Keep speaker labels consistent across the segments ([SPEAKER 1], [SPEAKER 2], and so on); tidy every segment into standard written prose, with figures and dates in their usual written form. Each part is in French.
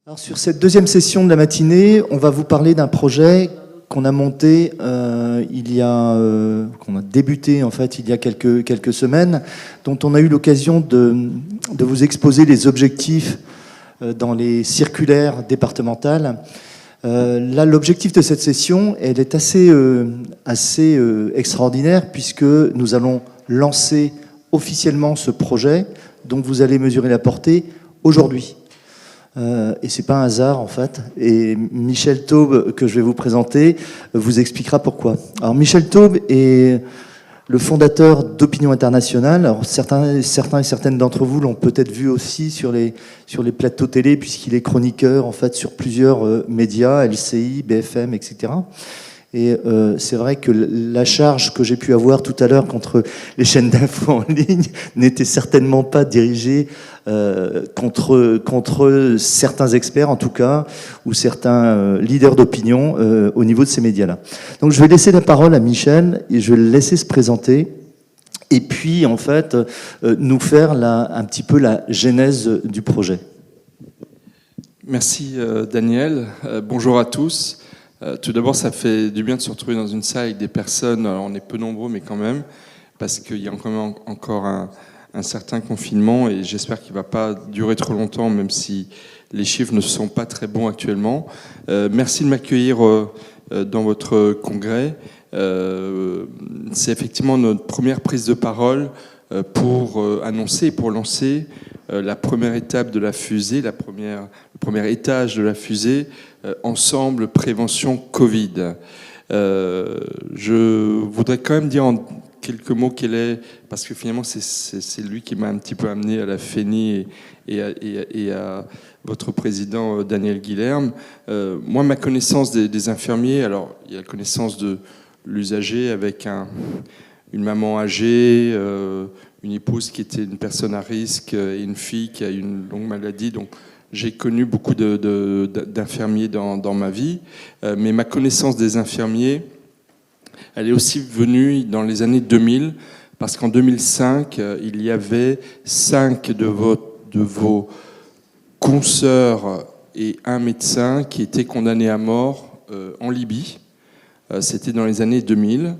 [SPEAKER 1] Alors, sur cette deuxième session de la matinée, on va vous parler d'un projet qu'on a monté qu'on a débuté en fait il y a quelques semaines, dont on a eu l'occasion de vous exposer les objectifs dans les circulaires départementales. Là, l'objectif de cette session, elle est assez extraordinaire, puisque nous allons lancer officiellement ce projet dont vous allez mesurer la portée aujourd'hui. Et c'est pas un hasard en fait. Et Michel Taube, que je vais vous présenter, vous expliquera pourquoi. Alors Michel Taube est le fondateur d'Opinion Internationale. Alors certains et certaines d'entre vous l'ont peut-être vu aussi sur les plateaux télé, puisqu'il est chroniqueur en fait sur plusieurs médias, LCI, BFM, etc. Et c'est vrai que la charge que j'ai pu avoir tout à l'heure contre les chaînes d'infos en ligne n'était certainement pas dirigée contre certains experts, en tout cas, ou certains leaders d'opinion au niveau de ces médias-là. Donc je vais laisser la parole à Michel et je vais le laisser se présenter. Et puis, en fait, nous faire un petit peu la genèse du projet.
[SPEAKER 2] Merci Daniel. Bonjour à tous. Tout d'abord, ça fait du bien de se retrouver dans une salle avec des personnes, alors on est peu nombreux, mais quand même, parce qu'il y a quand même encore un certain confinement, et j'espère qu'il ne va pas durer trop longtemps, même si les chiffres ne sont pas très bons actuellement. Merci de m'accueillir dans votre congrès. C'est effectivement notre première prise de parole pour annoncer et pour lancer la première étape de la fusée, le premier étage de la fusée, Ensemble Prévention Covid. Je voudrais quand même dire en quelques mots quel est, parce que finalement c'est lui qui m'a un petit peu amené à la FENI et à votre président Daniel Guilherme. Moi, ma connaissance des infirmiers, alors il y a la connaissance de l'usager avec une maman âgée, une épouse qui était une personne à risque et une fille qui a une longue maladie. Donc, j'ai connu beaucoup d'infirmiers dans ma vie, mais ma connaissance des infirmiers, elle est aussi venue dans les années 2000, parce qu'en 2005, il y avait 5 de vos consoeurs et un médecin qui étaient condamnés à mort en Libye. C'était dans les années 2000.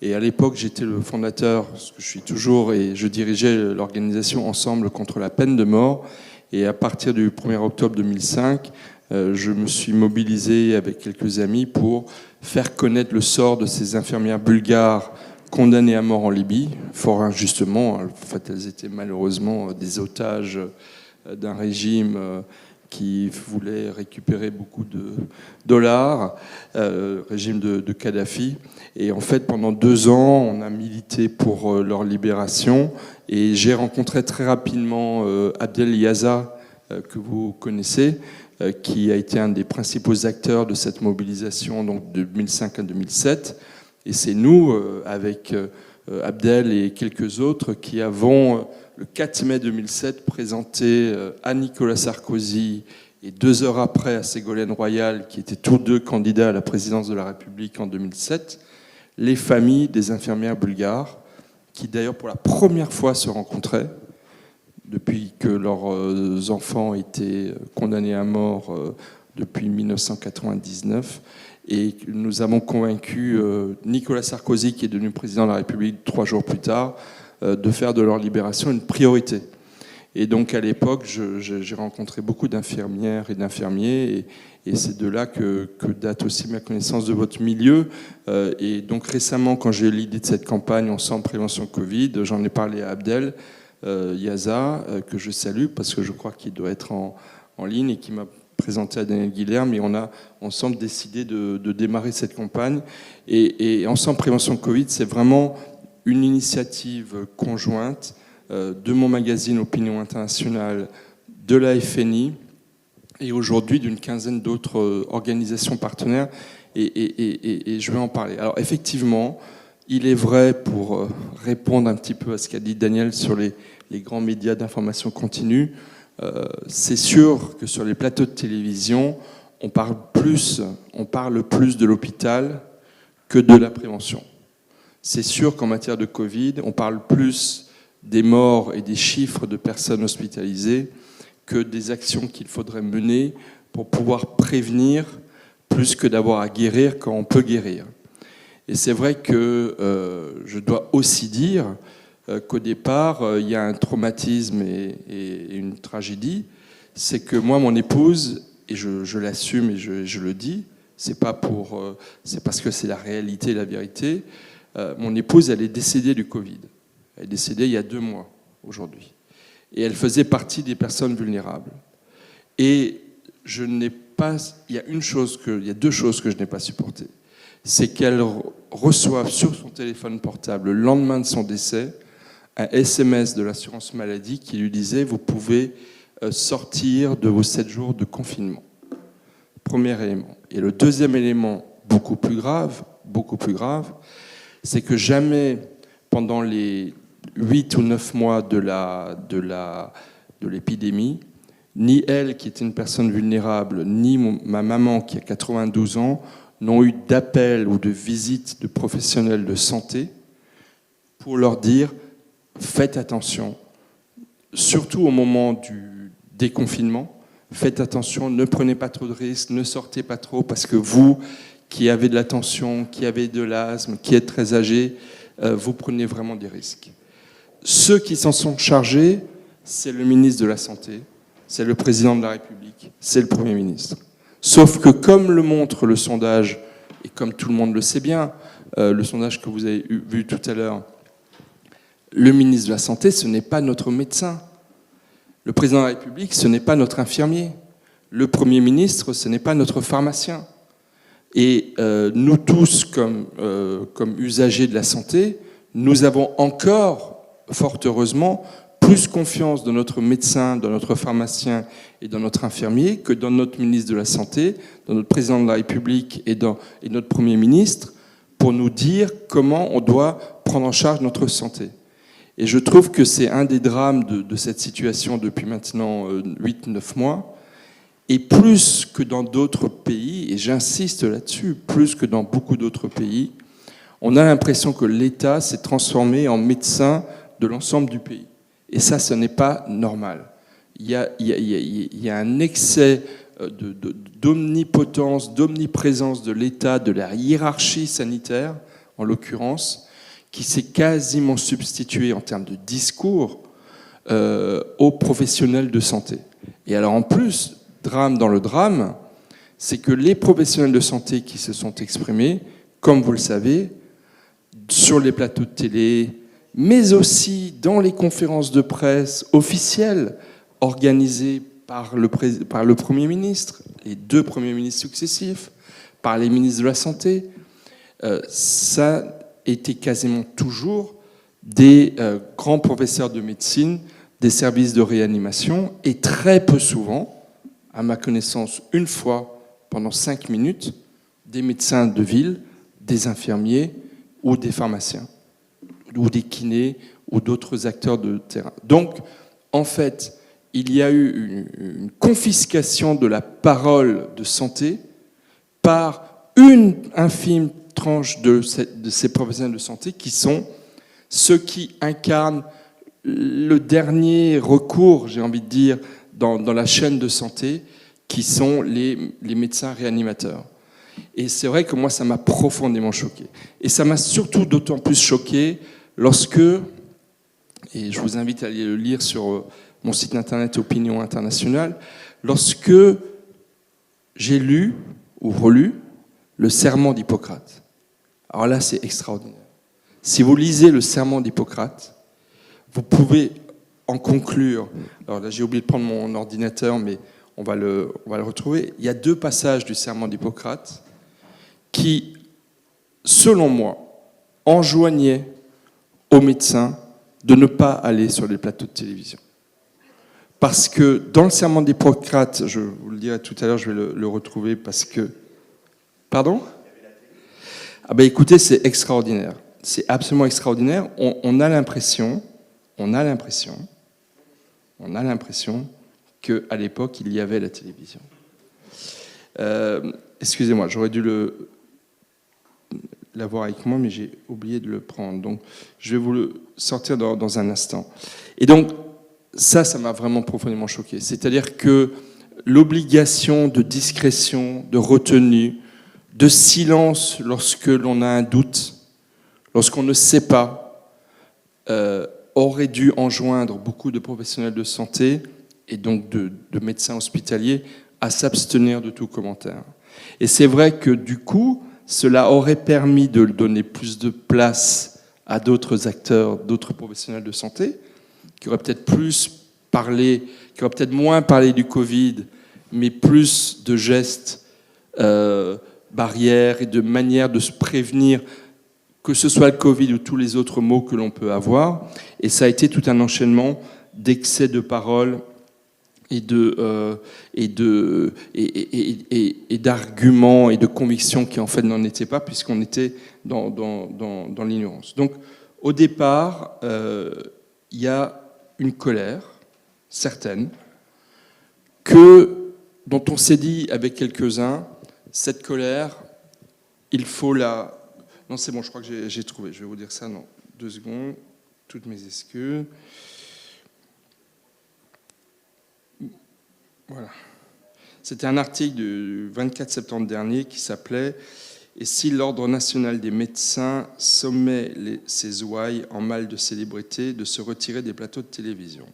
[SPEAKER 2] Et à l'époque, j'étais le fondateur, ce que je suis toujours, et je dirigeais l'organisation Ensemble contre la peine de mort. Et à partir du 1er octobre 2005, je me suis mobilisé avec quelques amis pour faire connaître le sort de ces infirmières bulgares condamnées à mort en Libye, fort injustement. En fait, elles étaient malheureusement des otages d'un régime qui voulait récupérer beaucoup de dollars, régime de Kadhafi. Et en fait, pendant 2 ans, on a milité pour leur libération. Et j'ai rencontré très rapidement Abdel Yaza, que vous connaissez, qui a été un des principaux acteurs de cette mobilisation, donc de 2005 à 2007. Et c'est nous, avec Abdel et quelques autres, qui avons, le 4 mai 2007, présenté à Nicolas Sarkozy et 2 heures après à Ségolène Royal, qui étaient tous deux candidats à la présidence de la République en 2007, les familles des infirmières bulgares, qui d'ailleurs pour la première fois se rencontraient, depuis que leurs enfants étaient condamnés à mort depuis 1999. Et nous avons convaincu Nicolas Sarkozy, qui est devenu président de la République 3 jours plus tard, de faire de leur libération une priorité. Et donc à l'époque, j'ai rencontré beaucoup d'infirmières et d'infirmiers, et c'est de là que date aussi ma connaissance de votre milieu. Et donc récemment, quand j'ai eu l'idée de cette campagne Ensemble Prévention Covid, j'en ai parlé à Abdel Yaza, que je salue parce que je crois qu'il doit être en ligne, et qui m'a présenté à Daniel Guilherme, et on a ensemble décidé de démarrer cette campagne. Et Ensemble Prévention Covid, c'est vraiment une initiative conjointe de mon magazine Opinion Internationale, de la FNI, et aujourd'hui d'une quinzaine d'autres organisations partenaires, et je vais en parler. Alors effectivement, il est vrai, pour répondre un petit peu à ce qu'a dit Daniel sur les grands médias d'information continue, c'est sûr que sur les plateaux de télévision, on parle plus de l'hôpital que de la prévention. C'est sûr qu'en matière de Covid, on parle plus des morts et des chiffres de personnes hospitalisées que des actions qu'il faudrait mener pour pouvoir prévenir plus que d'avoir à guérir quand on peut guérir. Et c'est vrai que je dois aussi dire qu'au départ, il y a un traumatisme et une tragédie. C'est que moi, mon épouse, et je l'assume et je le dis, c'est parce que c'est la réalité, la vérité. Mon épouse, elle est décédée du Covid. Elle est décédée il y a 2 mois aujourd'hui. Et elle faisait partie des personnes vulnérables. Et il y a 2 choses que je n'ai pas supportées. C'est qu'elle reçoive sur son téléphone portable, le lendemain de son décès, un SMS de l'assurance maladie qui lui disait « Vous pouvez sortir de vos 7 jours de confinement ». Premier élément. Et le deuxième élément, beaucoup plus grave, c'est que jamais, pendant les 8 ou 9 mois de l'épidémie, ni elle, qui était une personne vulnérable, ni ma maman, qui a 92 ans, n'ont eu d'appel ou de visite de professionnels de santé pour leur dire « Faites attention, surtout au moment du déconfinement, faites attention, ne prenez pas trop de risques, ne sortez pas trop, parce que vous, qui avez de la tension, qui avez de l'asthme, qui êtes très âgé, vous prenez vraiment des risques. » Ceux qui s'en sont chargés, c'est le ministre de la Santé, c'est le président de la République, c'est le Premier ministre. Sauf que, comme le montre le sondage, et comme tout le monde le sait bien, le sondage que vous avez vu tout à l'heure, le ministre de la Santé, ce n'est pas notre médecin. Le président de la République, ce n'est pas notre infirmier. Le Premier ministre, ce n'est pas notre pharmacien. Et nous tous, comme usagers de la santé, nous avons encore, fort heureusement, plus confiance dans notre médecin, dans notre pharmacien et dans notre infirmier que dans notre ministre de la Santé, dans notre président de la République et notre Premier ministre, pour nous dire comment on doit prendre en charge notre santé. Et je trouve que c'est un des drames de cette situation depuis maintenant 8-9 mois. Et plus que dans d'autres pays, et j'insiste là-dessus, plus que dans beaucoup d'autres pays, on a l'impression que l'État s'est transformé en médecin de l'ensemble du pays. Et ça, ce n'est pas normal. Il y a un excès d'omnipotence, d'omniprésence de l'État, de la hiérarchie sanitaire, en l'occurrence, qui s'est quasiment substitué en termes de discours aux professionnels de santé. Et alors en plus, drame dans le drame, c'est que les professionnels de santé qui se sont exprimés, comme vous le savez, sur les plateaux de télé, mais aussi dans les conférences de presse officielles organisées par le Premier ministre, les 2 premiers ministres successifs, par les ministres de la Santé, ça était quasiment toujours des grands professeurs de médecine, des services de réanimation, et très peu souvent, à ma connaissance, une fois pendant 5 minutes, des médecins de ville, des infirmiers ou des pharmaciens, ou des kinés, ou d'autres acteurs de terrain. Donc, en fait, il y a eu une confiscation de la parole de santé par une infime tranche de ces professionnels de santé qui sont ceux qui incarnent le dernier recours, j'ai envie de dire, dans la chaîne de santé, qui sont les médecins réanimateurs. Et c'est vrai que moi, ça m'a profondément choqué. Et ça m'a surtout d'autant plus choqué lorsque, et je vous invite à aller le lire sur mon site internet Opinion Internationale, lorsque j'ai lu ou relu le serment d'Hippocrate. Alors là, c'est extraordinaire. Si vous lisez le serment d'Hippocrate, vous pouvez en conclure. Alors là, j'ai oublié de prendre mon ordinateur, mais on va le retrouver. Il y a 2 passages du serment d'Hippocrate qui, selon moi, enjoignaient aux médecins de ne pas aller sur les plateaux de télévision. Parce que dans le serment d'Hippocrate, je vous le dirai tout à l'heure, je vais le retrouver parce que... Pardon ? Ah ben écoutez, c'est extraordinaire. C'est absolument extraordinaire. On a l'impression qu'à l'époque, il y avait la télévision. Excusez-moi, j'aurais dû l'avoir avec moi, mais j'ai oublié de le prendre. Donc, je vais vous le sortir dans un instant. Et donc, ça m'a vraiment profondément choqué. C'est-à-dire que l'obligation de discrétion, de retenue, de silence lorsque l'on a un doute, lorsqu'on ne sait pas, aurait dû enjoindre beaucoup de professionnels de santé et donc de médecins hospitaliers à s'abstenir de tout commentaire. Et c'est vrai que du coup, cela aurait permis de donner plus de place à d'autres acteurs, d'autres professionnels de santé, qui auraient peut-être plus parlé, qui auraient peut-être moins parlé du Covid, mais plus de gestes barrières et de manières de se prévenir, que ce soit le Covid ou tous les autres maux que l'on peut avoir. Et ça a été tout un enchaînement d'excès de paroles et d'arguments et de convictions qui en fait n'en étaient pas, puisqu'on était dans l'ignorance. Donc au départ, il y a une colère certaine dont on s'est dit avec quelques-uns, cette colère, il faut la... Non, c'est bon, je crois que j'ai trouvé. Je vais vous dire ça dans 2 secondes. Toutes mes excuses. Voilà. C'était un article du 24 septembre dernier qui s'appelait « Et si l'Ordre national des médecins sommait ses ouailles en mal de célébrité de se retirer des plateaux de télévision ?»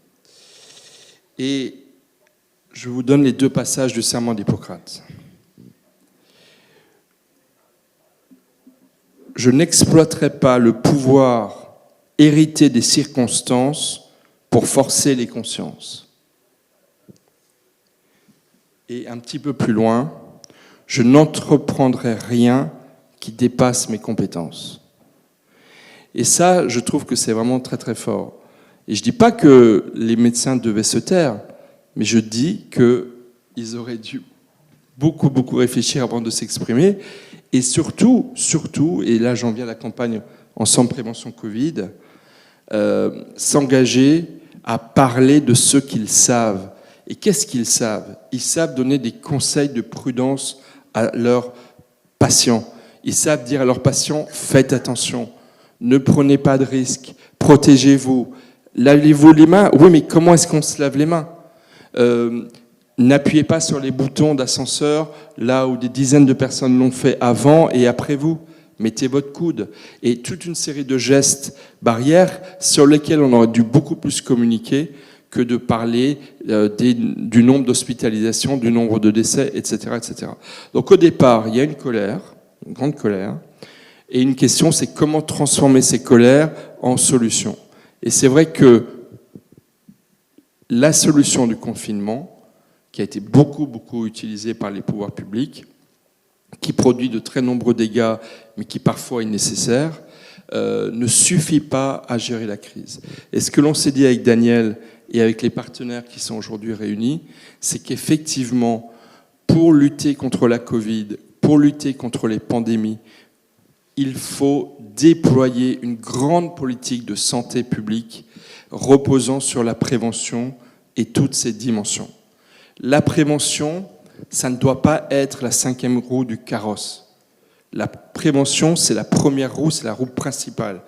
[SPEAKER 2] Et je vous donne les 2 passages du serment d'Hippocrate. « Je n'exploiterai pas le pouvoir hérité des circonstances pour forcer les consciences. » Et un petit peu plus loin, « Je n'entreprendrai rien qui dépasse mes compétences. » Et ça, je trouve que c'est vraiment très très fort. Et je ne dis pas que les médecins devaient se taire, mais je dis qu'ils auraient dû beaucoup réfléchir avant de s'exprimer. Et surtout, et là j'en viens à la campagne Ensemble Prévention Covid, s'engager à parler de ce qu'ils savent. Et qu'est-ce qu'ils savent ? Ils savent donner des conseils de prudence à leurs patients. Ils savent dire à leurs patients, faites attention, ne prenez pas de risques, protégez-vous, lavez-vous les mains. Oui, mais comment est-ce qu'on se lave les mains ? N'appuyez pas sur les boutons d'ascenseur là où des dizaines de personnes l'ont fait avant et après vous. Mettez votre coude. Et toute une série de gestes barrières sur lesquels on aurait dû beaucoup plus communiquer que de parler du nombre d'hospitalisations, du nombre de décès, etc., etc. Donc au départ, il y a une colère, une grande colère, et une question, c'est comment transformer ces colères en solutions. Et c'est vrai que la solution du confinement, qui a été beaucoup utilisée par les pouvoirs publics, qui produit de très nombreux dégâts, mais qui parfois est nécessaire, ne suffit pas à gérer la crise. Et ce que l'on s'est dit avec Daniel et avec les partenaires qui sont aujourd'hui réunis, c'est qu'effectivement, pour lutter contre la Covid, pour lutter contre les pandémies, il faut déployer une grande politique de santé publique reposant sur la prévention et toutes ses dimensions. La prévention, ça ne doit pas être la 5e roue du carrosse. La prévention, c'est la première roue, c'est la roue principale.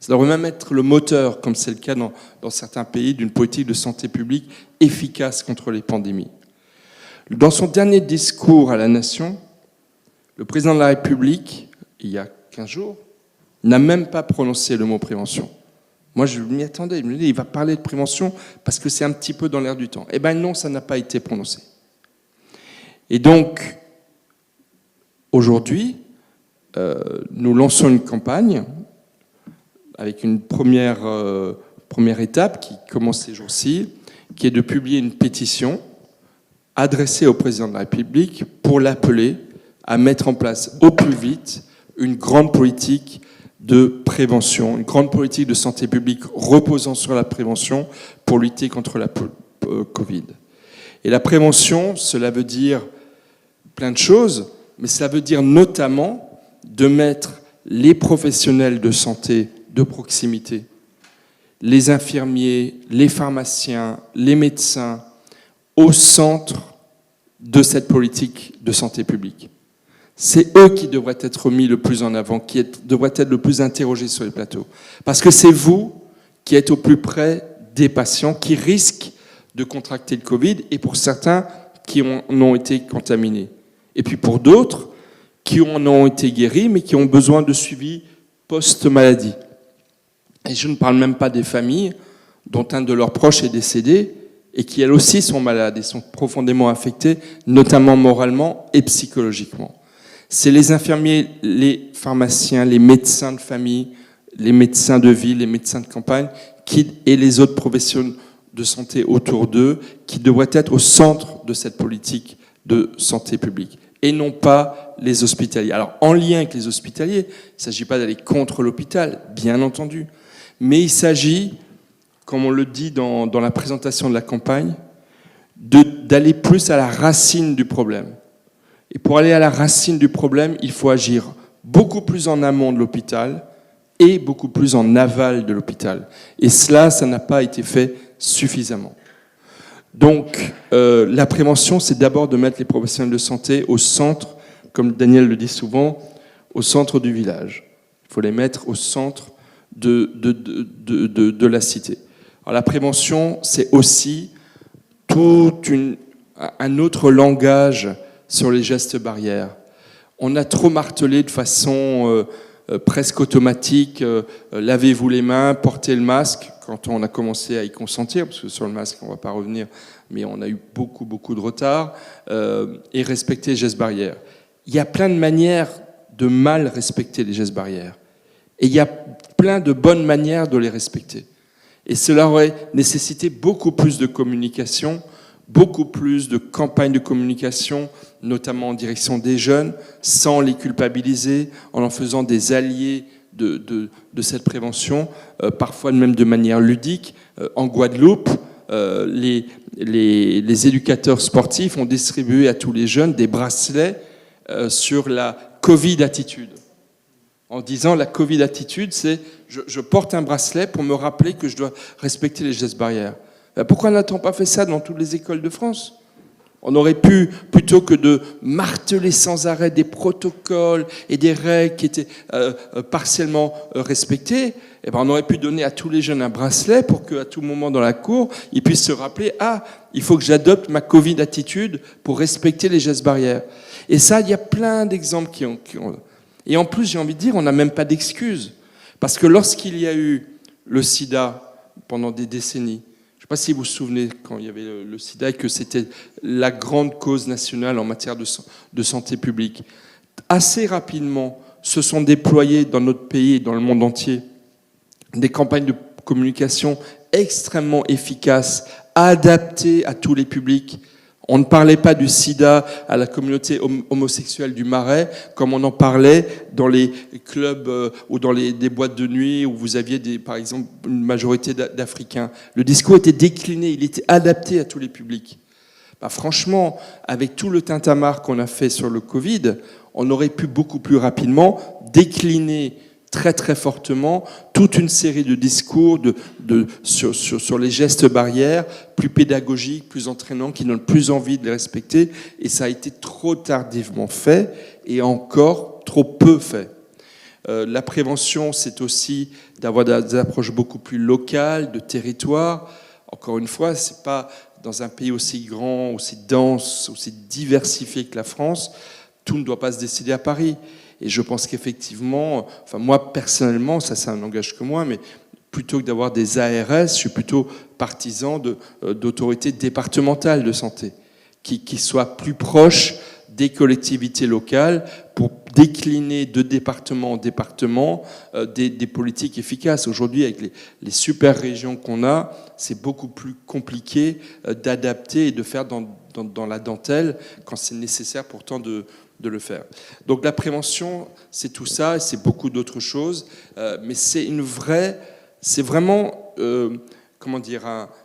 [SPEAKER 2] Ça devrait même être le moteur, comme c'est le cas dans certains pays, d'une politique de santé publique efficace contre les pandémies. Dans son dernier discours à la Nation, le président de la République, il y a 15 jours, n'a même pas prononcé le mot prévention. Moi, je m'y attendais. Je me disais, il va parler de prévention parce que c'est un petit peu dans l'air du temps. Eh bien non, ça n'a pas été prononcé. Et donc, aujourd'hui, nous lançons une campagne avec une première étape qui commence ces jours-ci, qui est de publier une pétition adressée au président de la République pour l'appeler à mettre en place au plus vite une grande politique de prévention, une grande politique de santé publique reposant sur la prévention pour lutter contre la Covid. Et la prévention, cela veut dire plein de choses, mais cela veut dire notamment de mettre les professionnels de santé de proximité, les infirmiers, les pharmaciens, les médecins, au centre de cette politique de santé publique. C'est eux qui devraient être mis le plus en avant, qui devraient être le plus interrogés sur les plateaux. Parce que c'est vous qui êtes au plus près des patients qui risquent de contracter le Covid et pour certains qui en ont été contaminés. Et puis pour d'autres, qui en ont été guéris, mais qui ont besoin de suivi post-maladie. Et je ne parle même pas des familles dont un de leurs proches est décédé et qui, elles aussi, sont malades et sont profondément affectées, notamment moralement et psychologiquement. C'est les infirmiers, les pharmaciens, les médecins de famille, les médecins de ville, les médecins de campagne et les autres professionnels de santé autour d'eux qui devraient être au centre de cette politique de santé publique et non pas les hospitaliers. Alors, en lien avec les hospitaliers, il ne s'agit pas d'aller contre l'hôpital, bien entendu, mais il s'agit, comme on le dit dans la présentation de la campagne, d'aller plus à la racine du problème. Et pour aller à la racine du problème, il faut agir beaucoup plus en amont de l'hôpital et beaucoup plus en aval de l'hôpital. Et cela, ça n'a pas été fait suffisamment. Donc, la prévention, c'est d'abord de mettre les professionnels de santé au centre, comme Daniel le dit souvent, au centre du village. Il faut les mettre au centre de la cité. Alors, la prévention, c'est aussi un autre langage sur les gestes barrières. On a trop martelé de façon presque automatique, lavez-vous les mains, portez le masque, quand on a commencé à y consentir, parce que sur le masque, on ne va pas revenir, mais on a eu beaucoup de retard, et respecter les gestes barrières. Il y a plein de manières de mal respecter les gestes barrières, et il y a plein de bonnes manières de les respecter. Et cela aurait nécessité beaucoup plus de communication, beaucoup plus de campagnes de communication, notamment en direction des jeunes, sans les culpabiliser, en faisant des alliés de cette prévention, parfois même de manière ludique. En Guadeloupe, les éducateurs sportifs ont distribué à tous les jeunes des bracelets sur la Covid-attitude. En disant la Covid-attitude, c'est je porte un bracelet pour me rappeler que je dois respecter les gestes barrières. Pourquoi n'a-t-on pas fait ça dans toutes les écoles de France ? On aurait pu, plutôt que de marteler sans arrêt des protocoles et des règles qui étaient partiellement respectées, on aurait pu donner à tous les jeunes un bracelet pour qu'à tout moment dans la cour, ils puissent se rappeler « Ah, il faut que j'adopte ma Covid-attitude pour respecter les gestes barrières. » Et ça, il y a plein d'exemples qui ont... Et en plus, j'ai envie de dire, on n'a même pas d'excuses. Parce que lorsqu'il y a eu le sida pendant des décennies, je ne sais pas si vous vous souvenez quand il y avait le sida et que c'était la grande cause nationale en matière de santé publique. Assez rapidement se sont déployées dans notre pays et dans le monde entier des campagnes de communication extrêmement efficaces, adaptées à tous les publics. On ne parlait pas du sida à la communauté homosexuelle du Marais comme on en parlait dans les clubs ou dans des boîtes de nuit où vous aviez par exemple une majorité d'Africains. Le discours était décliné, il était adapté à tous les publics. Franchement, avec tout le tintamarre qu'on a fait sur le Covid, on aurait pu beaucoup plus rapidement décliner très très fortement toute une série de discours sur les gestes barrières, plus pédagogiques, plus entraînants, qui donnent plus envie de les respecter. Et ça a été trop tardivement fait et encore trop peu fait. La prévention, c'est aussi d'avoir des approches beaucoup plus locales, de territoire. Encore une fois, c'est pas dans un pays aussi grand, aussi dense, aussi diversifié que la France, tout ne doit pas se décider à Paris. Et je pense qu'effectivement, moi personnellement, ça c'est un langage que moi, mais plutôt que d'avoir des ARS, je suis plutôt partisan d'autorités départementales de santé, qui soient plus proches des collectivités locales pour décliner de département en département des politiques efficaces. Aujourd'hui, avec les super régions qu'on a, c'est beaucoup plus compliqué d'adapter et de faire dans la dentelle quand c'est nécessaire pourtant de le faire. Donc la prévention, c'est tout ça, et c'est beaucoup d'autres choses, mais c'est vraiment,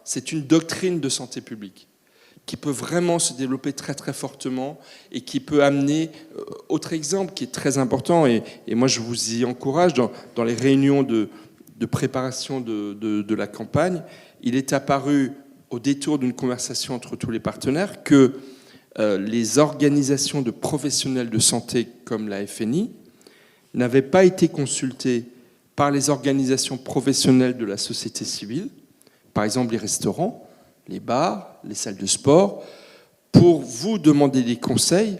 [SPEAKER 2] c'est une doctrine de santé publique qui peut vraiment se développer très très fortement et qui peut amener, autre exemple qui est très important, et moi je vous y encourage, dans les réunions de préparation de la campagne, il est apparu au détour d'une conversation entre tous les partenaires que les organisations de professionnels de santé comme la FNI n'avaient pas été consultées par les organisations professionnelles de la société civile, par exemple les restaurants, les bars, les salles de sport, pour vous demander des conseils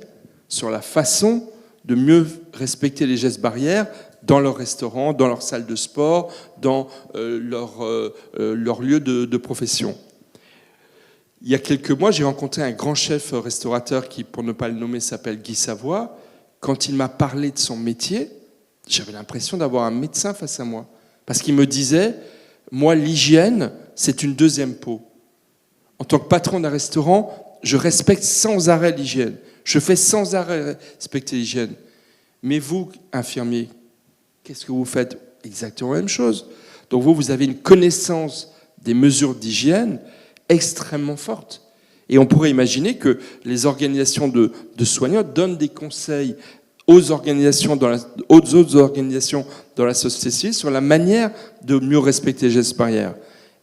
[SPEAKER 2] sur la façon de mieux respecter les gestes barrières dans leur restaurant, dans leur salle de sport, dans leur lieu de profession. Il y a quelques mois, j'ai rencontré un grand chef restaurateur qui, pour ne pas le nommer, s'appelle Guy Savoie. Quand il m'a parlé de son métier, j'avais l'impression d'avoir un médecin face à moi. Parce qu'il me disait, moi, l'hygiène, c'est une deuxième peau. En tant que patron d'un restaurant, je respecte sans arrêt l'hygiène. Je fais sans arrêt respecter l'hygiène. Mais vous, infirmier, qu'est-ce que vous faites? Exactement la même chose. Donc vous avez une connaissance des mesures d'hygiène extrêmement forte. Et on pourrait imaginer que les organisations de soignants donnent des conseils aux autres organisations dans la société civile sur la manière de mieux respecter les gestes barrières.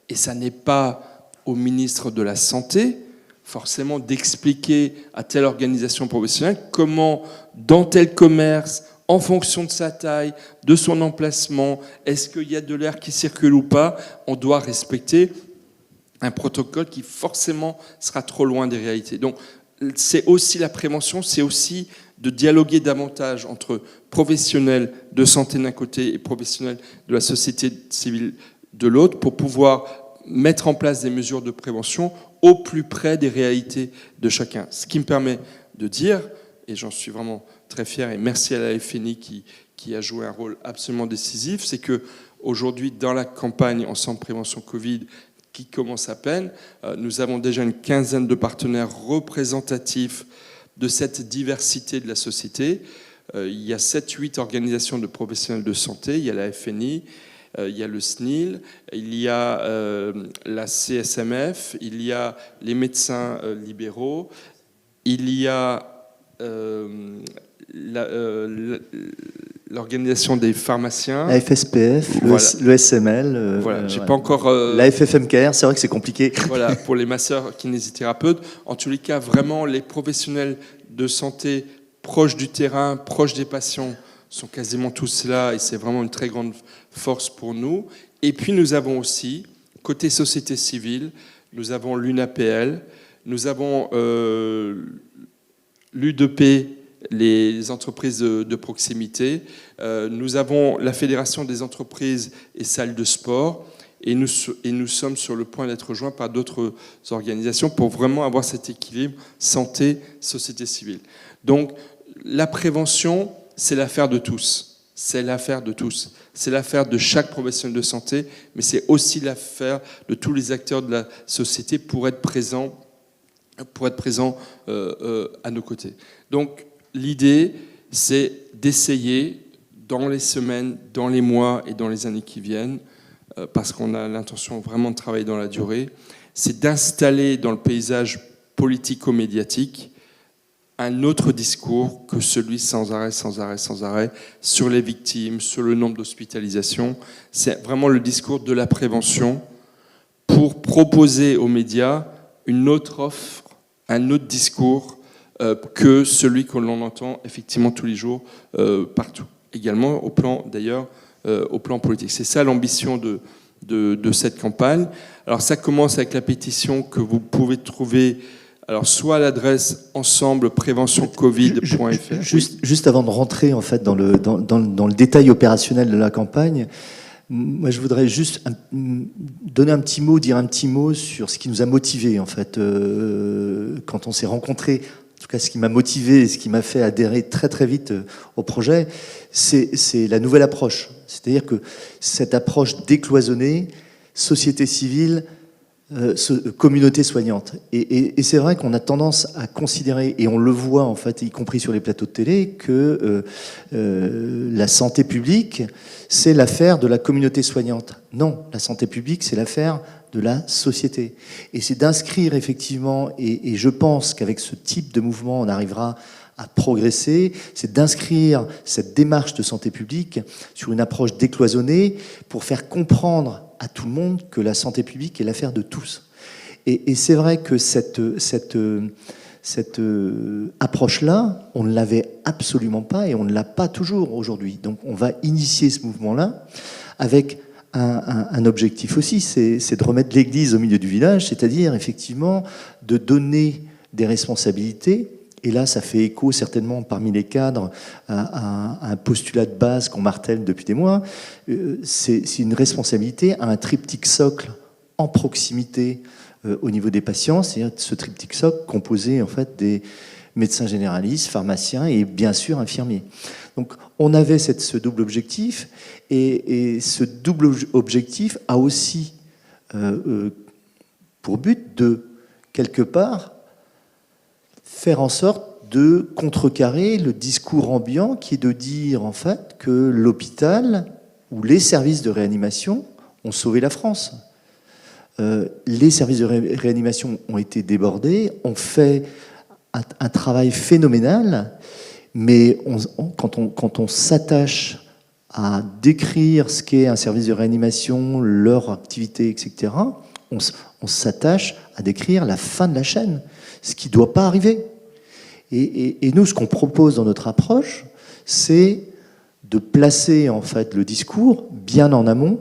[SPEAKER 2] Et ça n'est pas au ministre de la Santé, forcément, d'expliquer à telle organisation professionnelle comment, dans tel commerce, en fonction de sa taille, de son emplacement, est-ce qu'il y a de l'air qui circule ou pas, on doit respecter un protocole qui forcément sera trop loin des réalités. Donc c'est aussi la prévention, c'est aussi de dialoguer davantage entre professionnels de santé d'un côté et professionnels de la société civile de l'autre pour pouvoir mettre en place des mesures de prévention au plus près des réalités de chacun. Ce qui me permet de dire, et j'en suis vraiment très fier, et merci à la FNI qui a joué un rôle absolument décisif, c'est qu'aujourd'hui, dans la campagne Ensemble Prévention Covid, qui commence à peine, nous avons déjà une quinzaine de partenaires représentatifs de cette diversité de la société. Il y a 7-8 organisations de professionnels de santé, il y a la FNI, il y a le SNIL, il y a la CSMF, il y a les médecins libéraux, il y a l'organisation des pharmaciens,
[SPEAKER 1] la FSPF,
[SPEAKER 2] voilà.
[SPEAKER 1] le SML,
[SPEAKER 2] voilà, j'ai pas encore
[SPEAKER 1] la FFMKR, c'est vrai que c'est compliqué.
[SPEAKER 2] Voilà, pour les masseurs kinésithérapeutes, en tous les cas, vraiment les professionnels de santé proches du terrain, proches des patients sont quasiment tous là et c'est vraiment une très grande force pour nous. Et puis nous avons aussi, côté société civile, nous avons l'UNAPL, nous avons l'UDP, les entreprises de proximité, nous avons la Fédération des entreprises et salles de sport, et nous sommes sur le point d'être rejoints par d'autres organisations pour vraiment avoir cet équilibre santé, société civile. Donc la prévention, c'est l'affaire de tous. C'est l'affaire de tous. C'est l'affaire de chaque professionnel de santé, mais c'est aussi l'affaire de tous les acteurs de la société pour être présents à nos côtés. Donc l'idée, c'est d'essayer dans les semaines, dans les mois et dans les années qui viennent, parce qu'on a l'intention vraiment de travailler dans la durée, c'est d'installer dans le paysage politico-médiatique un autre discours que celui sans arrêt sur les victimes, sur le nombre d'hospitalisations. C'est vraiment le discours de la prévention pour proposer aux médias une autre offre, un autre discours que celui que l'on entend effectivement tous les jours partout. Également au plan, d'ailleurs, au plan politique. C'est ça l'ambition de cette campagne. Alors ça commence avec la pétition que vous pouvez trouver alors soit à l'adresse ensemblepréventioncovid.fr.
[SPEAKER 1] Juste avant de rentrer en fait dans le détail opérationnel de la campagne, moi je voudrais juste donner un petit mot, dire un petit mot sur ce qui nous a motivés en fait quand on s'est rencontrés. En tout cas, ce qui m'a motivé et ce qui m'a fait adhérer très très vite au projet, c'est la nouvelle approche. C'est-à-dire que cette approche décloisonnée, société civile, communauté soignante. Et c'est vrai qu'on a tendance à considérer, et on le voit en fait, y compris sur les plateaux de télé, que la santé publique, c'est l'affaire de la communauté soignante. Non, la santé publique, c'est l'affaire de la société. Et c'est d'inscrire effectivement, et je pense qu'avec ce type de mouvement, on arrivera à progresser, c'est d'inscrire cette démarche de santé publique sur une approche décloisonnée pour faire comprendre à tout le monde que la santé publique est l'affaire de tous. Et c'est vrai que cette approche-là, on ne l'avait absolument pas et on ne l'a pas toujours aujourd'hui. Donc on va initier ce mouvement-là avec un objectif aussi, c'est de remettre l'église au milieu du village, c'est-à-dire effectivement de donner des responsabilités. Et là, ça fait écho certainement parmi les cadres à un postulat de base qu'on martèle depuis des mois. C'est une responsabilité à un triptyque socle en proximité au niveau des patients, c'est-à-dire ce triptyque socle composé en fait des médecins généralistes, pharmaciens et bien sûr infirmiers. Donc on avait ce double objectif et ce double objectif a aussi pour but de, quelque part, faire en sorte de contrecarrer le discours ambiant qui est de dire en fait que l'hôpital ou les services de réanimation ont sauvé la France. Les services de réanimation ont été débordés, ont fait un travail phénoménal, mais quand on s'attache à décrire ce qu'est un service de réanimation, leur activité, etc., on s'attache à décrire la fin de la chaîne, ce qui ne doit pas arriver. Et nous, ce qu'on propose dans notre approche, c'est de placer en fait le discours bien en amont,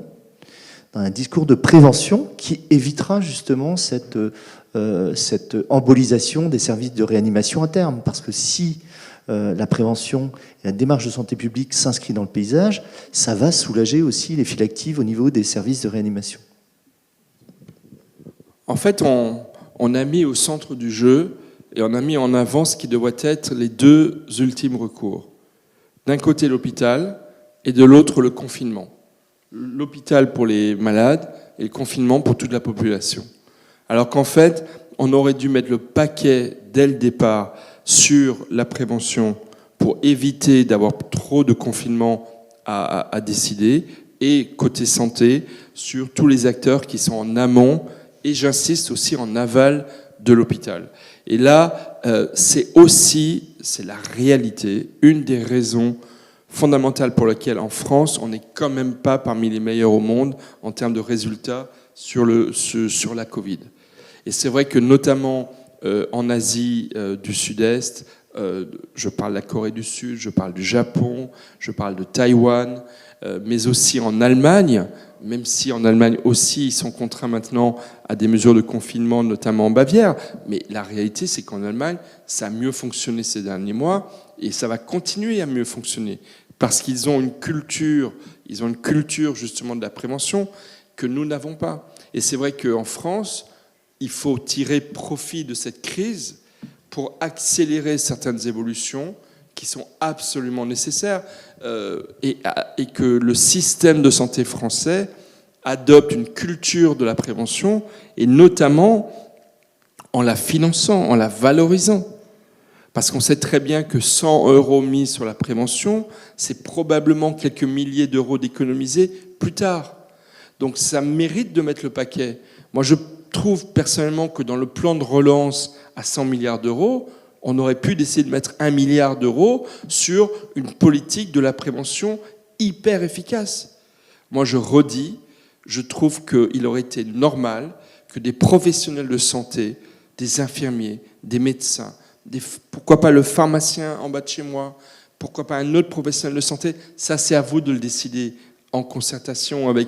[SPEAKER 1] dans un discours de prévention qui évitera justement cette embolisation des services de réanimation à terme. Parce que si la prévention et la démarche de santé publique s'inscrit dans le paysage, ça va soulager aussi les files actives au niveau des services de réanimation.
[SPEAKER 2] En fait, on a mis au centre du jeu et on a mis en avant ce qui doit être les deux ultimes recours. D'un côté l'hôpital et de l'autre le confinement. L'hôpital pour les malades et le confinement pour toute la population. Alors qu'en fait, on aurait dû mettre le paquet dès le départ sur la prévention pour éviter d'avoir trop de confinement à décider, et côté santé, sur tous les acteurs qui sont en amont, et j'insiste aussi en aval de l'hôpital. Et là, c'est la réalité, une des raisons fondamentales pour lesquelles en France, on n'est quand même pas parmi les meilleurs au monde en termes de résultats sur la Covid. Et c'est vrai que notamment en Asie du Sud-Est, je parle de la Corée du Sud, je parle du Japon, je parle de Taïwan, mais aussi en Allemagne, même si en Allemagne aussi ils sont contraints maintenant à des mesures de confinement, notamment en Bavière. Mais la réalité, c'est qu'en Allemagne, ça a mieux fonctionné ces derniers mois et ça va continuer à mieux fonctionner parce qu'ils ont une culture justement de la prévention que nous n'avons pas. Et c'est vrai qu'en France, il faut tirer profit de cette crise pour accélérer certaines évolutions qui sont absolument nécessaires et que le système de santé français adopte une culture de la prévention et notamment en la finançant, en la valorisant. Parce qu'on sait très bien que 100 € mis sur la prévention, c'est probablement quelques milliers d'euros d'économisés plus tard. Donc ça mérite de mettre le paquet. Moi, je trouve personnellement que dans le plan de relance à 100 milliards d'euros, on aurait pu décider de mettre 1 milliard d'euros sur une politique de la prévention hyper efficace. Moi, je redis, je trouve qu'il aurait été normal que des professionnels de santé, des infirmiers, des médecins, pourquoi pas le pharmacien en bas de chez moi, pourquoi pas un autre professionnel de santé, ça c'est à vous de le décider en concertation avec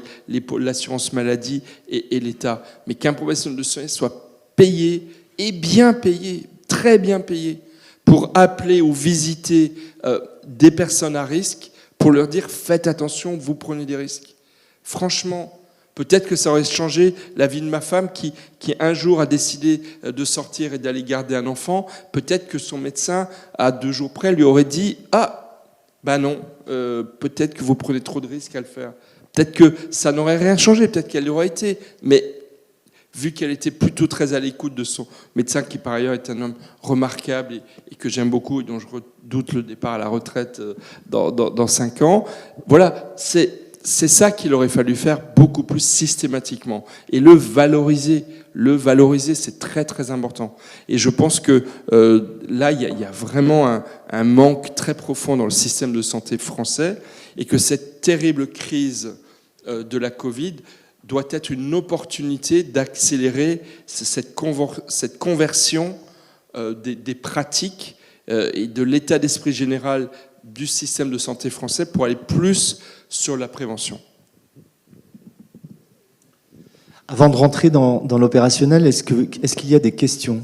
[SPEAKER 2] l'assurance maladie et l'État, mais qu'un professionnel de santé soit payé et bien payé, très bien payé, pour appeler ou visiter des personnes à risque, pour leur dire faites attention, vous prenez des risques. Franchement, peut-être que ça aurait changé la vie de ma femme qui un jour a décidé de sortir et d'aller garder un enfant. Peut-être que son médecin, à 2 jours près, lui aurait dit « Ah, ben non, peut-être que vous prenez trop de risques à le faire. » Peut-être que ça n'aurait rien changé, peut-être qu'elle aurait été. Mais vu qu'elle était plutôt très à l'écoute de son médecin, qui par ailleurs est un homme remarquable et que j'aime beaucoup et dont je redoute le départ à la retraite dans 5 ans, voilà, c'est ça qu'il aurait fallu faire beaucoup plus systématiquement. Et le valoriser, c'est très très important. Et je pense que là, il y a vraiment un manque très profond dans le système de santé français et que cette terrible crise de la Covid doit être une opportunité d'accélérer cette conversion des pratiques et de l'état d'esprit général du système de santé français pour aller plus sur la prévention.
[SPEAKER 1] Avant de rentrer dans l'opérationnel, est-ce qu'il y a des questions ?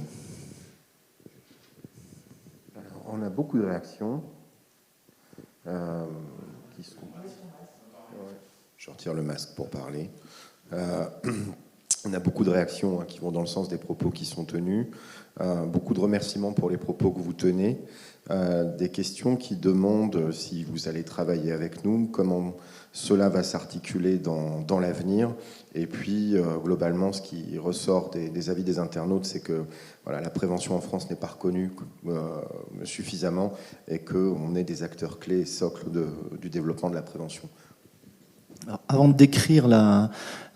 [SPEAKER 3] sortir le masque pour parler. On a beaucoup de réactions qui vont dans le sens des propos qui sont tenus. Beaucoup de remerciements pour les propos que vous tenez. Des questions qui demandent si vous allez travailler avec nous, comment cela va s'articuler dans l'avenir. Et puis, globalement, ce qui ressort des avis des internautes, c'est que voilà, la prévention en France n'est pas reconnue suffisamment et qu'on est des acteurs clés et socles du développement de la prévention.
[SPEAKER 1] Alors, avant de décrire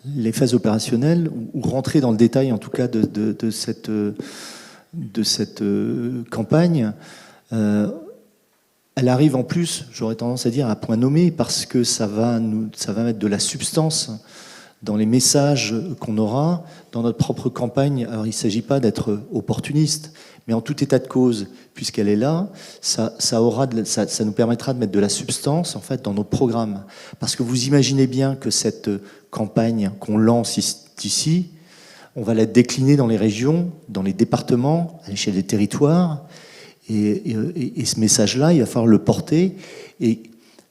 [SPEAKER 1] les phases opérationnelles, ou rentrer dans le détail, en tout cas, de cette campagne, elle arrive en plus, j'aurais tendance à dire, à point nommé, parce que ça va mettre de la substance dans les messages qu'on aura dans notre propre campagne. Alors il ne s'agit pas d'être opportuniste, mais en tout état de cause, puisqu'elle est là, ça nous permettra de mettre de la substance en fait dans nos programmes. Parce que vous imaginez bien que cette campagne qu'on lance ici, on va la décliner dans les régions, dans les départements, à l'échelle des territoires. Et ce message-là, il va falloir le porter. Et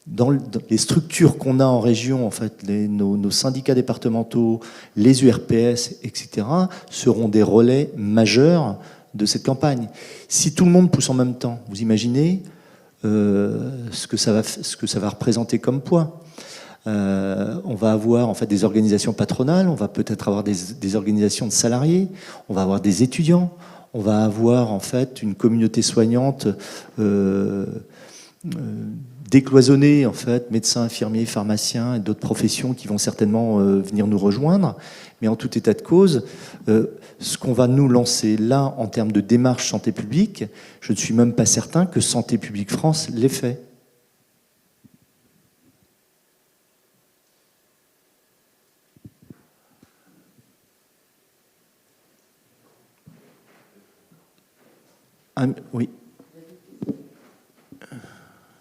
[SPEAKER 1] dans les structures qu'on a en région, en fait, nos syndicats départementaux, les URPS, etc., seront des relais majeurs de cette campagne. Si tout le monde pousse en même temps, vous imaginez ce que ça va représenter comme poids. On va avoir en fait des organisations patronales, on va peut-être avoir des organisations de salariés, on va avoir des étudiants, on va avoir en fait une communauté soignante décloisonnée, en fait, médecins, infirmiers, pharmaciens et d'autres professions qui vont certainement venir nous rejoindre. Mais en tout état de cause, ce qu'on va nous lancer là en termes de démarche santé publique, je ne suis même pas certain que Santé publique France l'ait fait. Oui.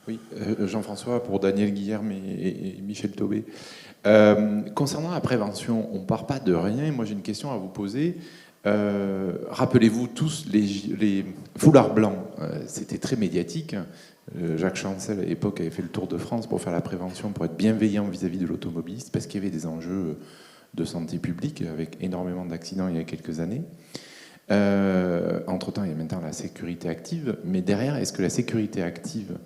[SPEAKER 4] Oui, Jean-François, pour Daniel Guilherme et Michel Taubé. Concernant la prévention, on ne part pas de rien. Moi, j'ai une question à vous poser. Rappelez-vous tous les foulards blancs. C'était très médiatique. Jacques Chancel, à l'époque, avait fait le tour de France pour faire la prévention, pour être bienveillant vis-à-vis de l'automobiliste, parce qu'il y avait des enjeux de santé publique, avec énormément d'accidents il y a quelques années. Entre-temps, il y a maintenant la sécurité active. Mais derrière, est-ce que la sécurité active,